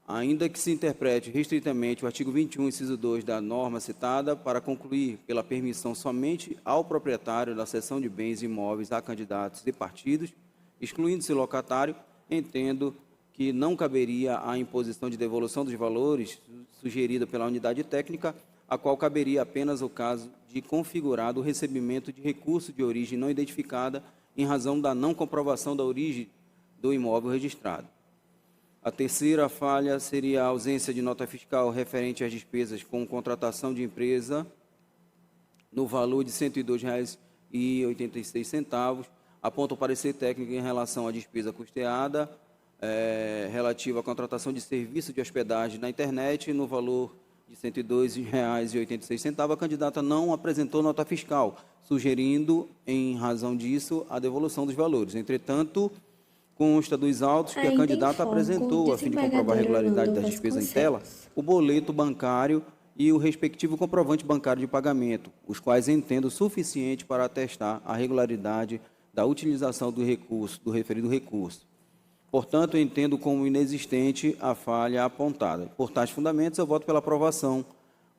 ainda que se interprete restritamente o artigo 21, inciso 2 da norma citada, para concluir pela permissão somente ao proprietário da cessão de bens imóveis a candidatos e partidos, excluindo-se o locatário, entendo que não caberia a imposição de devolução dos valores sugerida pela unidade técnica, a qual caberia apenas o caso de configurado o recebimento de recurso de origem não identificada em razão da não comprovação da origem do imóvel registrado. A terceira falha seria a ausência de nota fiscal referente às despesas com contratação de empresa no valor de R$ 102,86, aponta o parecer técnico em relação à despesa custeada relativo à contratação de serviço de hospedagem na internet no valor de R$ 102,86, a candidata não apresentou nota fiscal, sugerindo, em razão disso, a devolução dos valores. Entretanto, consta dos autos que a candidata apresentou, a fim de comprovar a regularidade das despesas em tela, o boleto bancário e o respectivo comprovante bancário de pagamento, os quais entendo suficiente para atestar a regularidade da utilização do recurso, do referido recurso. Portanto, eu entendo como inexistente a falha apontada. Por tais fundamentos, eu voto pela aprovação,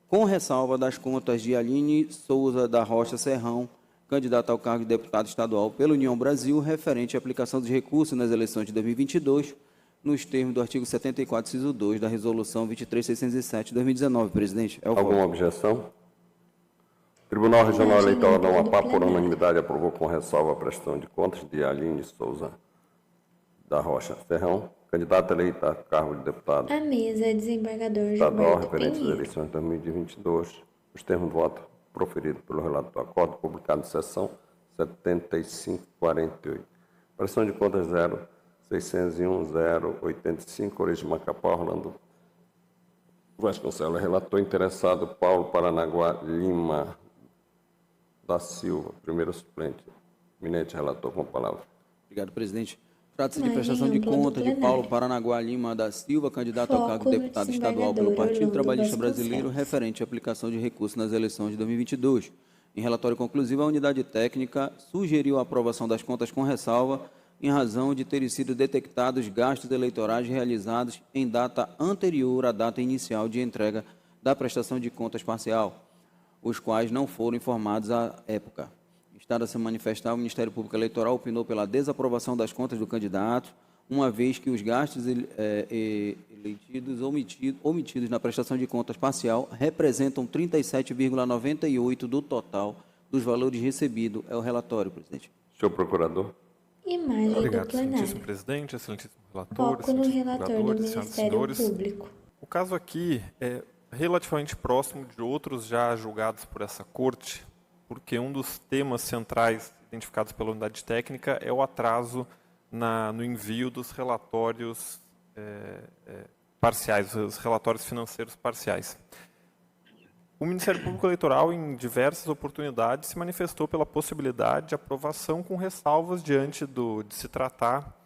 com ressalva das contas de Aline Souza da Rocha Serrão, candidata ao cargo de deputado estadual pela União Brasil, referente à aplicação dos recursos nas eleições de 2022, nos termos do artigo 74, inciso 2, da Resolução 23.607 de 2019, presidente. Alguma objeção? Tribunal Regional Eleitoral da Amapá, por unanimidade, aprovou com ressalva a prestação de contas de Aline Souza da Rocha Serrão, candidata eleita a cargo de deputado A mesa, desembargador estadual Gilberto referente às Pinheiro. eleições de 2022, os termos de voto proferido pelo relator, acordo publicado em sessão 7548. Prestação de contas 0601-085, origem Macapá, Orlando Vasconcelos. Relator interessado, Paulo Paranaguá Lima da Silva, primeiro suplente. Eminente relator, com a palavra. Obrigado, presidente. Trata-se de Imagem prestação de ampla do contas de plenário. Paulo Paranaguá Lima da Silva, candidato ao cargo Foco de no deputado estadual pelo desembargador Partido Orlando Trabalhista Vasconcelos. Brasileiro, referente à aplicação de recursos nas eleições de 2022. Em relatório conclusivo, a unidade técnica sugeriu a aprovação das contas com ressalva, em razão de terem sido detectados gastos eleitorais realizados em data anterior à data inicial de entrega da prestação de contas parcial, os quais não foram informados à época. Estado a se manifestar, o Ministério Público Eleitoral opinou pela desaprovação das contas do candidato, uma vez que os gastos omitidos na prestação de contas parcial representam 37,98% do total dos valores recebidos. É o relatório, presidente. Senhor Procurador. Imagem do Obrigado, plenário. excelentíssimo presidente, excelentíssimo relator, Foco no excelentíssimo relator do senadores, senhoras e Ministério senhores. Público. O caso aqui é relativamente próximo de outros já julgados por essa corte, porque um dos temas centrais identificados pela unidade técnica é o atraso no envio dos relatórios parciais, os relatórios financeiros parciais. O Ministério Público Eleitoral, em diversas oportunidades, se manifestou pela possibilidade de aprovação com ressalvas diante de se tratar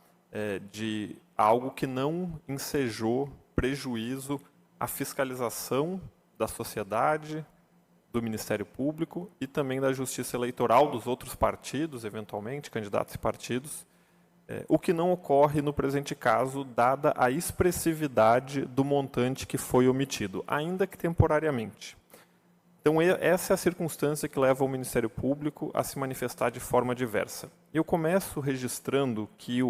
de algo que não ensejou prejuízo à fiscalização da sociedade, do Ministério Público e também da Justiça Eleitoral dos outros partidos, eventualmente, candidatos e partidos, o que não ocorre no presente caso, dada a expressividade do montante que foi omitido, ainda que temporariamente. Então, essa é a circunstância que leva o Ministério Público a se manifestar de forma diversa. Eu começo registrando que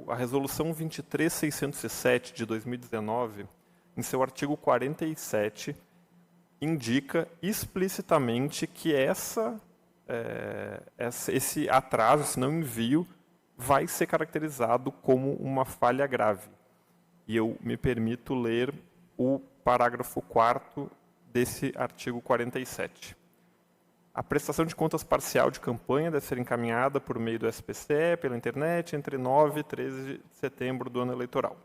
a Resolução 23.607 de 2019, em seu artigo 47, indica explicitamente que esse atraso, esse não envio, vai ser caracterizado como uma falha grave. E eu me permito ler o parágrafo 4º desse artigo 47. A prestação de contas parcial de campanha deve ser encaminhada por meio do SPCE, pela internet, entre 9 e 13 de setembro do ano eleitoral.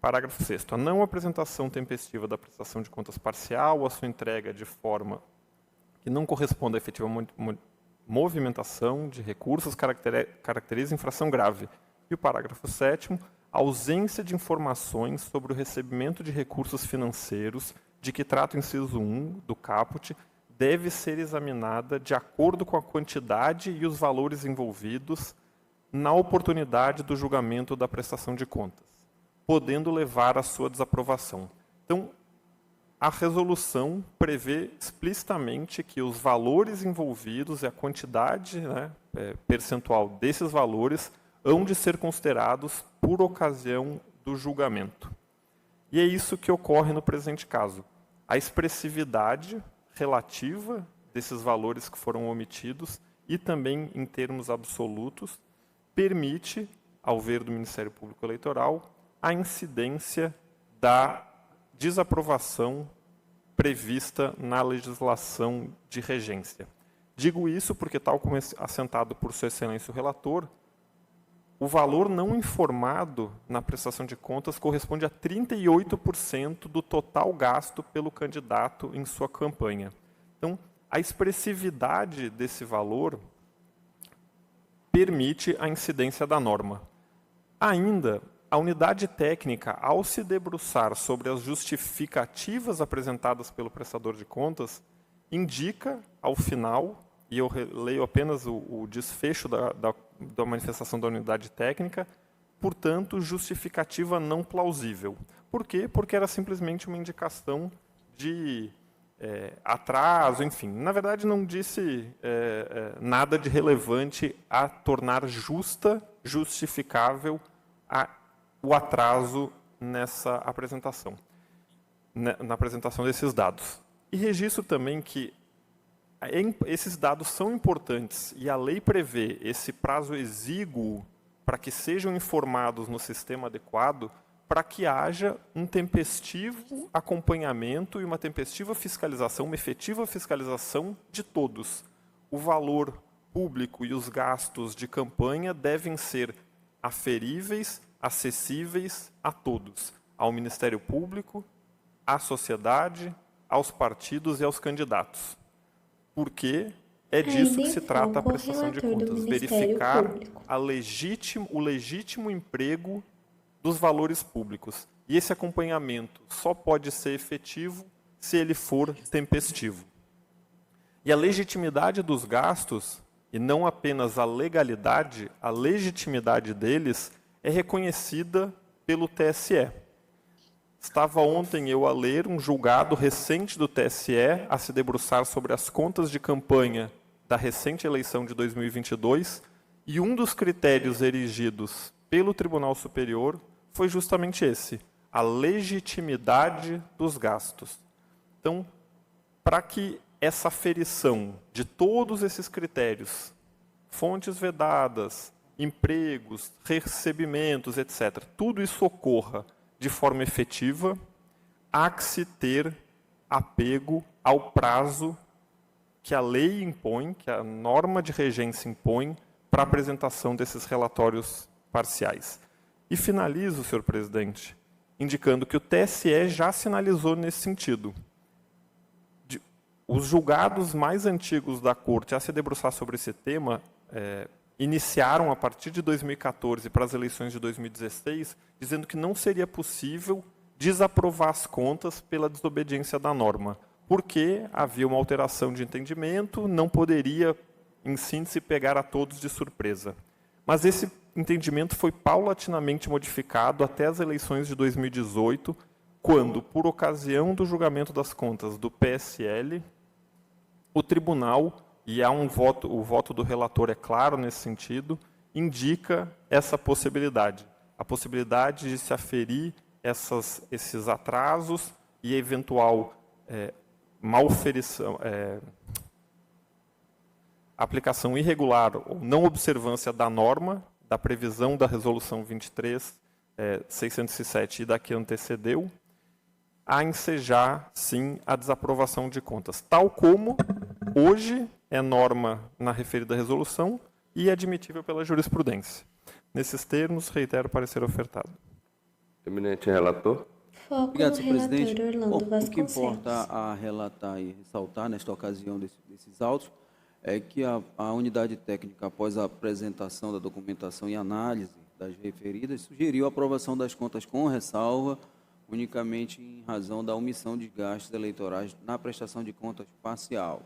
Parágrafo 6º. A não apresentação tempestiva da prestação de contas parcial ou a sua entrega de forma que não corresponda à efetiva movimentação de recursos caracteriza infração grave. E o parágrafo 7º. A ausência de informações sobre o recebimento de recursos financeiros de que trata o inciso 1 do caput deve ser examinada de acordo com a quantidade e os valores envolvidos na oportunidade do julgamento da prestação de contas, podendo levar à sua desaprovação. Então, a resolução prevê explicitamente que os valores envolvidos e a quantidade percentual desses valores hão de ser considerados por ocasião do julgamento. E é isso que ocorre no presente caso. A expressividade relativa desses valores que foram omitidos e também em termos absolutos permite, ao ver do Ministério Público Eleitoral, a incidência da desaprovação prevista na legislação de regência. Digo isso porque, tal como assentado por Sua Excelência o relator, o valor não informado na prestação de contas corresponde a 38% do total gasto pelo candidato em sua campanha. Então, a expressividade desse valor permite a incidência da norma. Ainda, a unidade técnica, ao se debruçar sobre as justificativas apresentadas pelo prestador de contas, indica, ao final, e eu leio apenas o desfecho da manifestação da unidade técnica, portanto, justificativa não plausível. Por quê? Porque era simplesmente uma indicação de atraso, enfim. Na verdade, não disse nada de relevante a tornar justificável o atraso nessa apresentação, na apresentação desses dados. E registro também que esses dados são importantes e a lei prevê esse prazo exíguo para que sejam informados no sistema adequado, para que haja um tempestivo acompanhamento e uma tempestiva fiscalização, uma efetiva fiscalização de todos. O valor público e os gastos de campanha devem ser aferíveis, acessíveis a todos, ao Ministério Público, à sociedade, aos partidos e aos candidatos. Porque é disso que se trata a prestação de contas, verificar o legítimo emprego dos valores públicos. E esse acompanhamento só pode ser efetivo se ele for tempestivo. E a legitimidade dos gastos, e não apenas a legalidade, a legitimidade deles é reconhecida pelo TSE. Estava ontem eu a ler um julgado recente do TSE a se debruçar sobre as contas de campanha da recente eleição de 2022, e um dos critérios erigidos pelo Tribunal Superior foi justamente esse, a legitimidade dos gastos. Então, para que essa aferição de todos esses critérios, fontes vedadas, empregos, recebimentos, etc., tudo isso ocorra de forma efetiva, há que se ter apego ao prazo que a lei impõe, que a norma de regência impõe, para a apresentação desses relatórios parciais. E finalizo, senhor presidente, indicando que o TSE já sinalizou nesse sentido. Os julgados mais antigos da Corte a se debruçar sobre esse tema iniciaram a partir de 2014 para as eleições de 2016, dizendo que não seria possível desaprovar as contas pela desobediência da norma, porque havia uma alteração de entendimento, não poderia, em síntese, pegar a todos de surpresa. Mas esse entendimento foi paulatinamente modificado até as eleições de 2018, quando, por ocasião do julgamento das contas do PSL, o tribunal, e há o voto do relator é claro nesse sentido, indica essa possibilidade. A possibilidade de se aferir esses atrasos e eventual malferição, aplicação irregular ou não observância da norma, da previsão da Resolução 23.607 e da que antecedeu, a ensejar, sim, a desaprovação de contas, tal como hoje é norma na referida resolução e é admitível pela jurisprudência. Nesses termos, reitero o parecer ofertado. Eminente relator. Foco Obrigado, no senhor relator presidente. Orlando O que Vasconcelos. importa a relatar e ressaltar nesta ocasião desses autos é que a unidade técnica, após a apresentação da documentação e análise das referidas, sugeriu a aprovação das contas com ressalva, unicamente em razão da omissão de gastos eleitorais na prestação de contas parcial.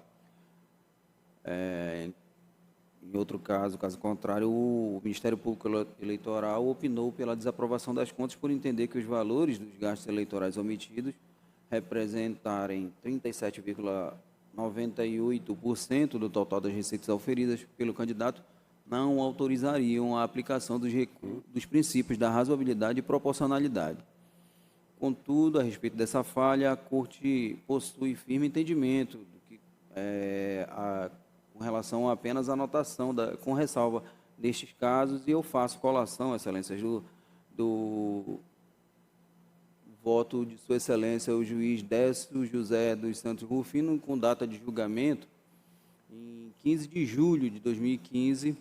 Em outro caso contrário, o Ministério Público Eleitoral opinou pela desaprovação das contas por entender que os valores dos gastos eleitorais omitidos representarem 37,98% do total das receitas auferidas pelo candidato, não autorizariam a aplicação dos princípios da razoabilidade e proporcionalidade. Contudo, a respeito dessa falha, a Corte possui firme entendimento do que, com relação a apenas à anotação com ressalva destes casos, e eu faço colação, excelências, do voto de Sua Excelência, o juiz Décio José dos Santos Rufino, com data de julgamento em 15 de julho de 2015,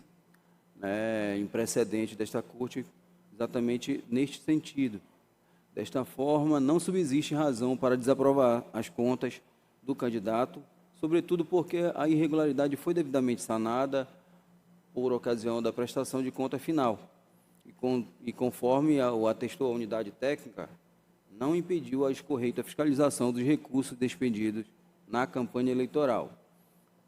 em precedente desta Corte, exatamente neste sentido. Desta forma, não subsiste razão para desaprovar as contas do candidato, sobretudo porque a irregularidade foi devidamente sanada por ocasião da prestação de conta final. E conforme o atestou a unidade técnica, não impediu a escorreita fiscalização dos recursos despendidos na campanha eleitoral.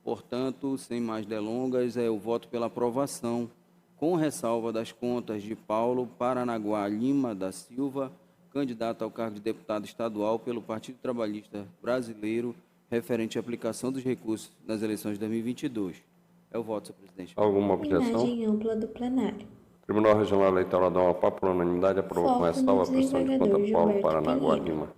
Portanto, sem mais delongas, eu voto pela aprovação, com ressalva das contas de Paulo Paranaguá Lima da Silva, candidato ao cargo de deputado estadual pelo Partido Trabalhista Brasileiro, referente à aplicação dos recursos nas eleições de 2022. É o voto, senhor presidente. Alguma objeção? Imagem ampla do plenário. Tribunal Regional Eleitoral dá uma pá por unanimidade, aprovou com ressalva a prestação de conta Paulo Paranaguá Lima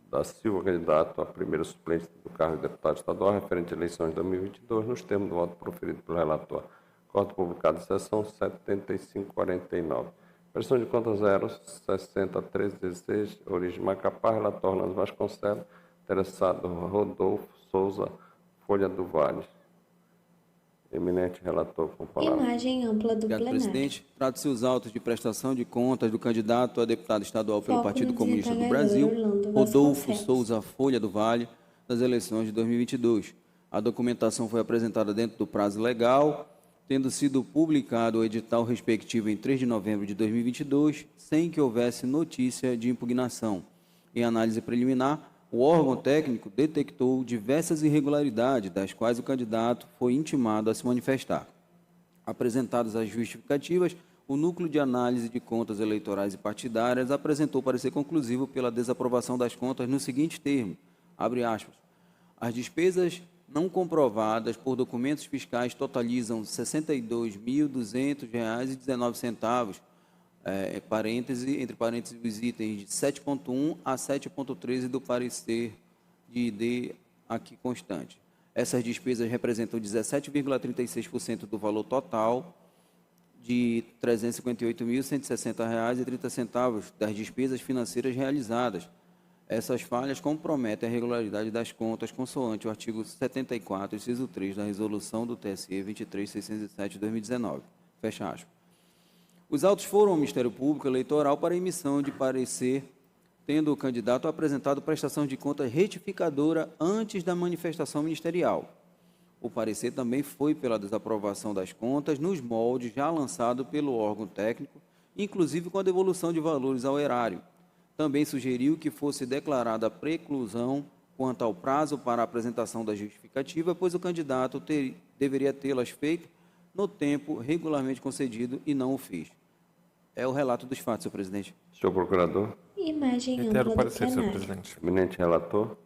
da Silva, candidato a primeiro suplente do cargo de deputado estadual, referente à eleições de 2022, nos termos do voto proferido pelo relator. Acordo publicado em sessão 7549. Prestação de conta 0601316, origem Macapá, relator Orlando Vasconcelos, interessado Rodolfo Souza, Folha do Vale. Eminente relator, com palavra. Imagem ampla do Obrigado, plenário. presidente. Trata-se os autos de prestação de contas do candidato a deputado estadual pelo Foco Partido no Comunista do desembargador Brasil, Orlando Rodolfo Vasconcelos. Souza Folha do Vale, das eleições de 2022. A documentação foi apresentada dentro do prazo legal, tendo sido publicado o edital respectivo em 3 de novembro de 2022, sem que houvesse notícia de impugnação. Em análise preliminar, o órgão técnico detectou diversas irregularidades, das quais o candidato foi intimado a se manifestar. Apresentadas as justificativas, o Núcleo de Análise de Contas Eleitorais e Partidárias apresentou parecer conclusivo pela desaprovação das contas no seguinte termo, abre aspas, as despesas não comprovadas por documentos fiscais totalizam R$ 62.200,19, entre parênteses os itens de 7.1 a 7.13 do parecer de ID aqui constante. Essas despesas representam 17,36% do valor total de R$ 358.160,30 das despesas financeiras realizadas. Essas falhas comprometem a regularidade das contas consoante o artigo 74, inciso 3 da resolução do TSE 23.607 de 2019. Fecha aspas. Os autos foram ao Ministério Público Eleitoral para emissão de parecer, tendo o candidato apresentado prestação de contas retificadora antes da manifestação ministerial. O parecer também foi pela desaprovação das contas nos moldes já lançado pelo órgão técnico, inclusive com a devolução de valores ao erário. Também sugeriu que fosse declarada a preclusão quanto ao prazo para a apresentação da justificativa, pois o candidato deveria tê-las feito no tempo regularmente concedido e não o fez. É o relato dos fatos, senhor presidente. Senhor procurador. Imagem Reitero ampla o do parecer, senhor plenário. presidente. Eminente relator.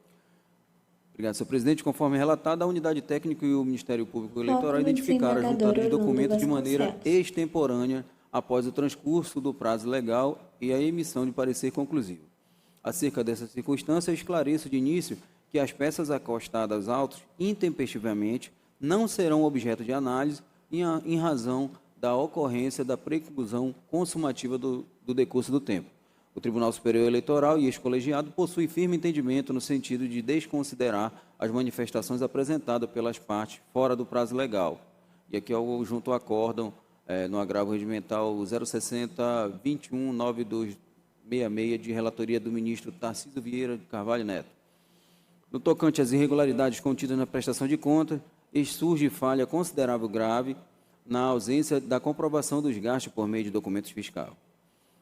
Obrigado, senhor presidente. Conforme relatado, a unidade técnica e o Ministério Público Eleitoral Foco no identificaram a juntada de desembargador documentos de Orlando maneira Vasconcelos. extemporânea após o transcurso do prazo legal e a emissão de parecer conclusivo. Acerca dessa circunstância, esclareço de início que as peças acostadas aos autos intempestivamente não serão objeto de análise em razão da ocorrência da preclusão consumativa do decurso do tempo. O Tribunal Superior Eleitoral e este colegiado possui firme entendimento no sentido de desconsiderar as manifestações apresentadas pelas partes fora do prazo legal. E aqui eu junto ao acórdão no agravo regimental 060-219266 de relatoria do ministro Tarcísio Vieira de Carvalho Neto. No tocante às irregularidades contidas na prestação de contas, surge falha considerável grave na ausência da comprovação dos gastos por meio de documentos fiscais.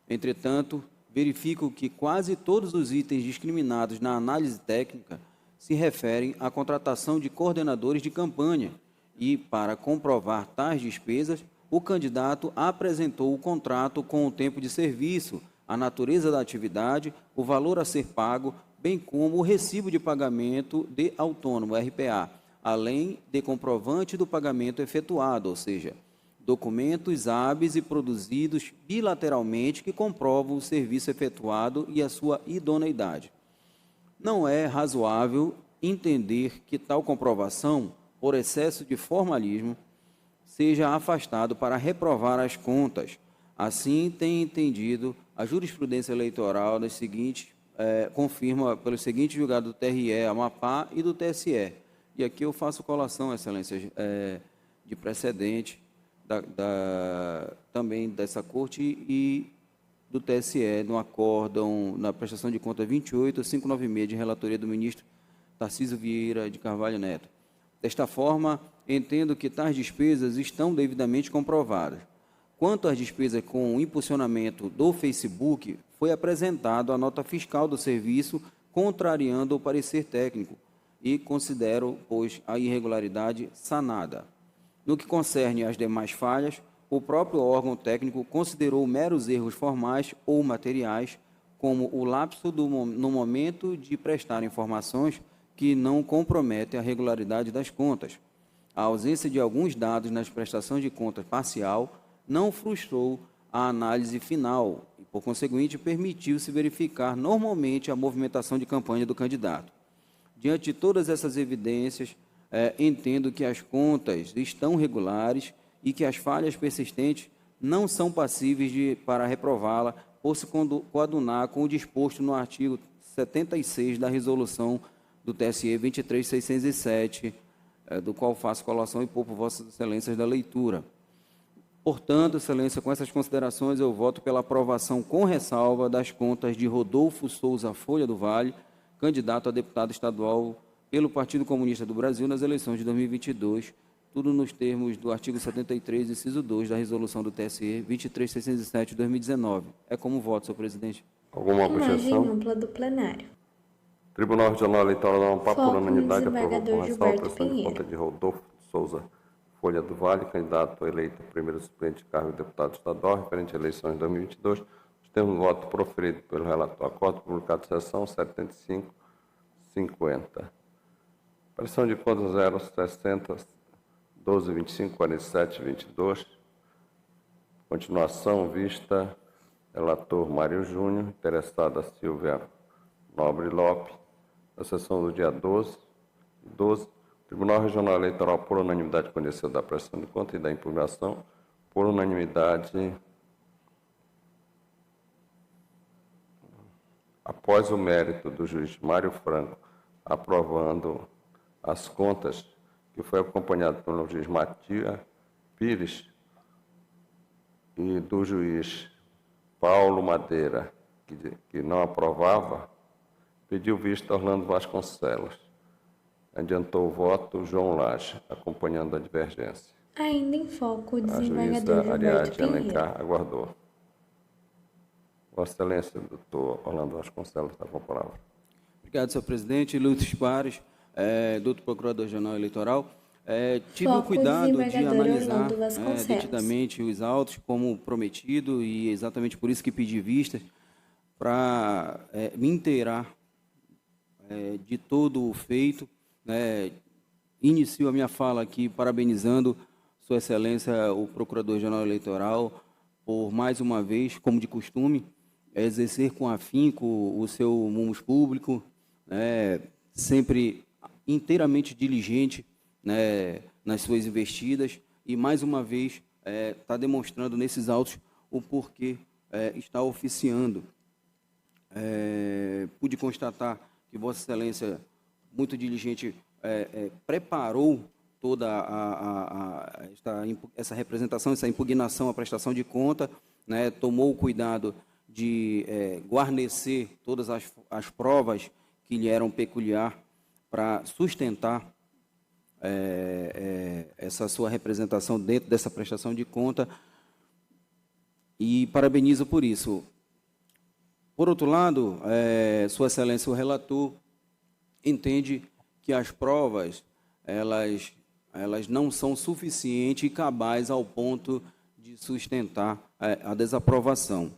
Entretanto, verifico que quase todos os itens discriminados na análise técnica se referem à contratação de coordenadores de campanha e, para comprovar tais despesas, o candidato apresentou o contrato com o tempo de serviço, a natureza da atividade, o valor a ser pago, bem como o recibo de pagamento de autônomo, RPA, além de comprovante do pagamento efetuado, ou seja, documentos hábeis e produzidos bilateralmente que comprovam o serviço efetuado e a sua idoneidade. Não é razoável entender que tal comprovação, por excesso de formalismo, seja afastado para reprovar as contas. Assim, tem entendido a jurisprudência eleitoral das seguintes, confirma pelo seguinte julgado do TRE, Amapá e do TSE. E aqui eu faço colação, excelência, de precedente, também dessa Corte e do TSE, no acórdão, na prestação de conta 28596, de relatoria do ministro Tarcísio Vieira de Carvalho Neto. Desta forma, entendo que tais despesas estão devidamente comprovadas. Quanto às despesas com impulsionamento do Facebook, foi apresentado a nota fiscal do serviço, contrariando o parecer técnico, e considero, pois, a irregularidade sanada. No que concerne às demais falhas, o próprio órgão técnico considerou meros erros formais ou materiais, como o lapso no momento de prestar informações que não comprometem a regularidade das contas. A ausência de alguns dados nas prestações de contas parcial não frustrou a análise final e, por conseguinte, permitiu-se verificar normalmente a movimentação de campanha do candidato. Diante de todas essas evidências, entendo que as contas estão regulares e que as falhas persistentes não são passíveis para reprová-la ou se coadunar com o disposto no artigo 76 da resolução do TSE 23607, do qual faço colação e poupo Vossas Excelências da leitura. Portanto, Excelência, com essas considerações, eu voto pela aprovação com ressalva das contas de Rodolfo Souza Folha do Vale, candidato a deputado estadual pelo Partido Comunista do Brasil nas eleições de 2022, tudo nos termos do artigo 73, inciso 2, da resolução do TSE 23607 de 2019. É como voto, senhor presidente. Alguma Imagem objeção? ampla do plenário. Tribunal Regional Eleitoral da Amapá, por Foco no unanimidade, aprovou com desembargador ressalva a Gilberto prestação de Pinheiro. conta de Rodolfo Souza Folha do Vale, candidato eleito primeiro suplente de cargo de deputado estadual, referente à eleição de 2022, os termos de voto proferido pelo relator. Acordo publicado de sessão 7550. Prestação de contas 060 12, 25, 47, 22. Continuação, vista, relator Mário Júnior, interessada Silvia Nobre Lopes, na sessão do dia 12. Tribunal Regional Eleitoral, por unanimidade, conheceu da prestação de conta e da impugnação, por unanimidade, após o mérito do juiz Mário Franco, aprovando as contas, que foi acompanhado pelo juiz Matias Pires e do juiz Paulo Madeira, que não aprovava, pediu vista Orlando Vasconcelos. Adiantou o voto João Lage, acompanhando a divergência. Ainda em foco, o A desembargador juíza Gilberto Ariadne Pinheiro. Alencar aguardou. Vossa Excelência, doutor Orlando Vasconcelos, está com a palavra. Obrigado, senhor presidente. Ilustres pares, doutor Procurador-Geral Eleitoral, tive o Foco, cuidado de desembargador analisar Orlando Vasconcelos. detidamente os autos, como prometido, e exatamente por isso que pedi vistas, para me inteirar de todo o feito. Inicio a minha fala aqui parabenizando Sua Excelência, o Procurador-Geral Eleitoral, por mais uma vez, como de costume, exercer com afinco o seu mumus público, sempre inteiramente diligente nas suas investidas, e mais uma vez está demonstrando nesses autos o porquê está oficiando. Pude constatar que Vossa Excelência, muito diligente, preparou toda essa representação, essa impugnação à prestação de conta, tomou o cuidado de guarnecer todas as provas que lhe eram peculiar para sustentar essa sua representação dentro dessa prestação de conta, e parabenizo por isso. Por outro lado, Sua Excelência, o relator entende que as provas elas não são suficientes e cabais ao ponto de sustentar a desaprovação.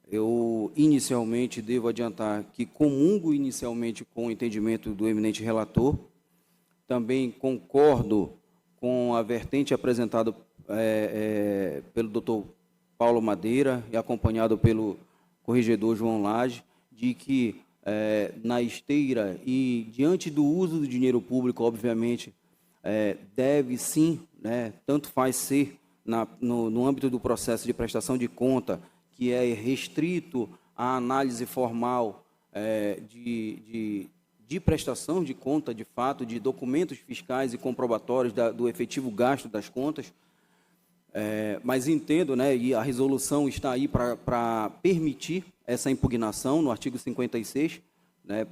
Eu, inicialmente, devo adiantar que comungo inicialmente com o entendimento do eminente relator, também concordo com a vertente apresentada pelo doutor Paulo Madeira e acompanhado pelo corregedor João Lage, de que na esteira e diante do uso do dinheiro público, obviamente, deve sim, tanto faz ser no âmbito do processo de prestação de conta, que é restrito à análise formal de de prestação de conta, de fato, de documentos fiscais e comprobatórios do efetivo gasto das contas, mas entendo, né, e a resolução está aí para permitir essa impugnação no artigo 56, né,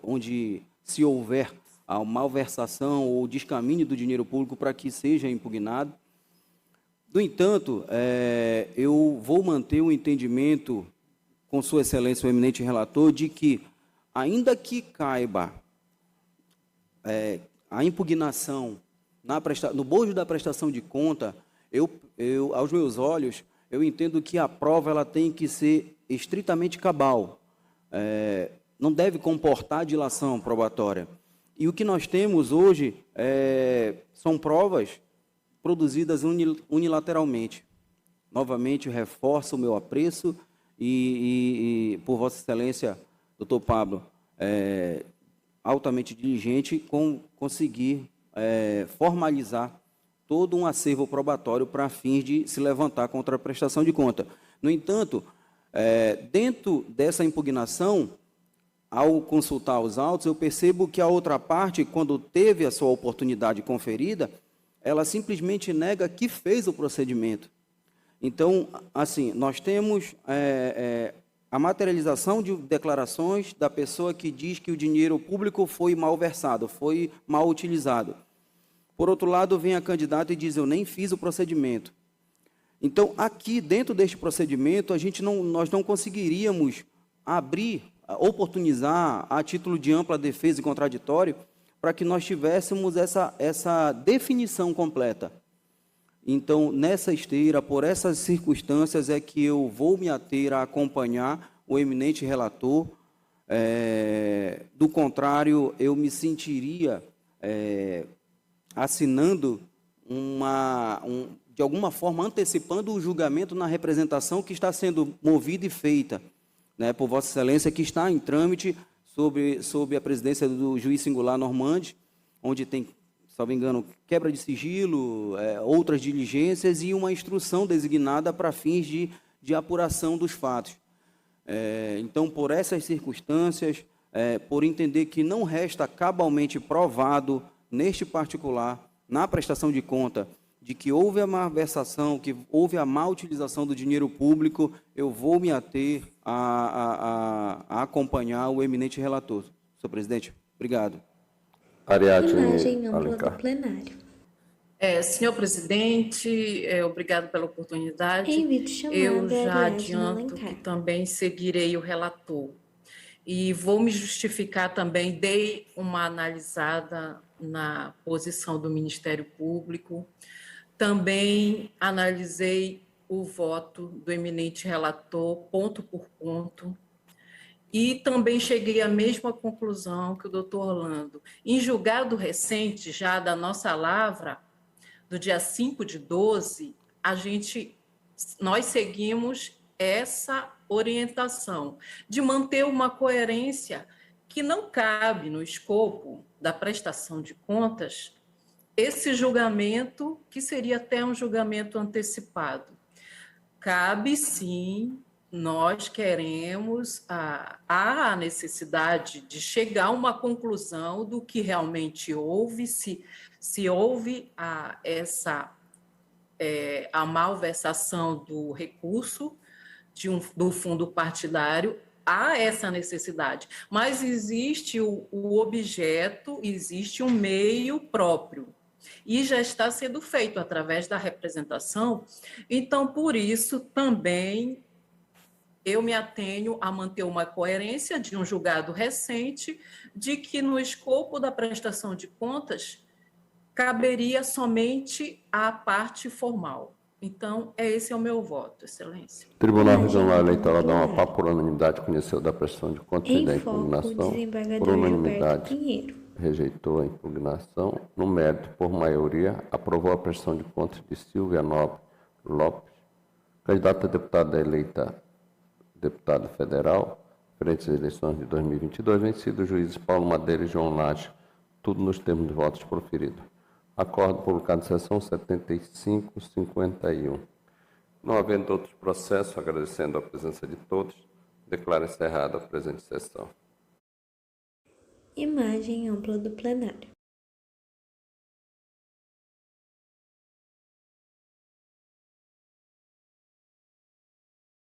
onde se houver a malversação ou descaminho do dinheiro público para que seja impugnado. No entanto, eu vou manter o entendimento com Sua Excelência, o eminente relator, de que, ainda que caiba a impugnação no bojo da prestação de conta, aos meus olhos, eu entendo que a prova ela tem que ser estritamente cabal, não deve comportar dilação probatória. E o que nós temos hoje são provas produzidas unilateralmente. Novamente, reforço o meu apreço e por Vossa Excelência, doutor Pablo, altamente diligente, conseguir formalizar todo um acervo probatório para fins de se levantar contra a prestação de conta. No entanto, dentro dessa impugnação, ao consultar os autos, eu percebo que a outra parte, quando teve a sua oportunidade conferida, ela simplesmente nega que fez o procedimento. Então, assim, nós temos a materialização de declarações da pessoa que diz que o dinheiro público foi malversado, foi mal utilizado. Por outro lado, vem a candidata e diz, eu nem fiz o procedimento. Então, aqui, dentro deste procedimento, nós não conseguiríamos oportunizar, a título de ampla defesa e contraditório, para que nós tivéssemos essa definição completa. Então, nessa esteira, por essas circunstâncias, é que eu vou me ater a acompanhar o eminente relator. Do contrário, eu me sentiria assinando de alguma forma, antecipando o julgamento na representação que está sendo movida e feita, né, por Vossa Excelência, que está em trâmite sob a presidência do juiz singular Normandes, onde tem, se não me engano, quebra de sigilo, outras diligências e uma instrução designada para fins de apuração dos fatos. Então, por essas circunstâncias, por entender que não resta cabalmente provado, neste particular, na prestação de conta, de que houve a malversação, que houve a má utilização do dinheiro público, eu vou me ater a acompanhar o eminente relator. Senhor presidente, obrigado. Imagem ampla do plenário. Senhor presidente, obrigado pela oportunidade. Em vídeo chamada, eu já Ariadne adianto Alencar. que também seguirei o relator. E vou me justificar também, dei uma analisada na posição do Ministério Público, também analisei o voto do eminente relator, ponto por ponto, e também cheguei à mesma conclusão que o doutor Orlando. Em julgado recente, já da nossa lavra, do dia 5/12, nós seguimos essa orientação de manter uma coerência que não cabe no escopo da prestação de contas esse julgamento, que seria até um julgamento antecipado. Cabe, sim, nós queremos a necessidade de chegar a uma conclusão do que realmente houve, se houve a malversação do recurso do fundo partidário, há essa necessidade. Mas existe o objeto, existe um meio próprio. E já está sendo feito através da representação. Então, por isso, também eu me atenho a manter uma coerência de um julgado recente de que, no escopo da prestação de contas, caberia somente a parte formal. Então, esse é o meu voto, Excelência. O Tribunal Regional Eleitoral da Amapá, por unanimidade, conheceu da prestação de contas e da impugnação. Por unanimidade, rejeitou a impugnação. No mérito, por maioria, aprovou a prestação de contas de Silvia Nobre Lopes, candidata a deputada eleita deputada federal, frente às eleições de 2022, vencido os juízes Paulo Madeira e João Lage, tudo nos termos de votos proferidos. Acordo publicado em sessão 75/51. Não havendo outros processos, agradecendo a presença de todos, declaro encerrada a presente sessão. Imagem ampla do plenário.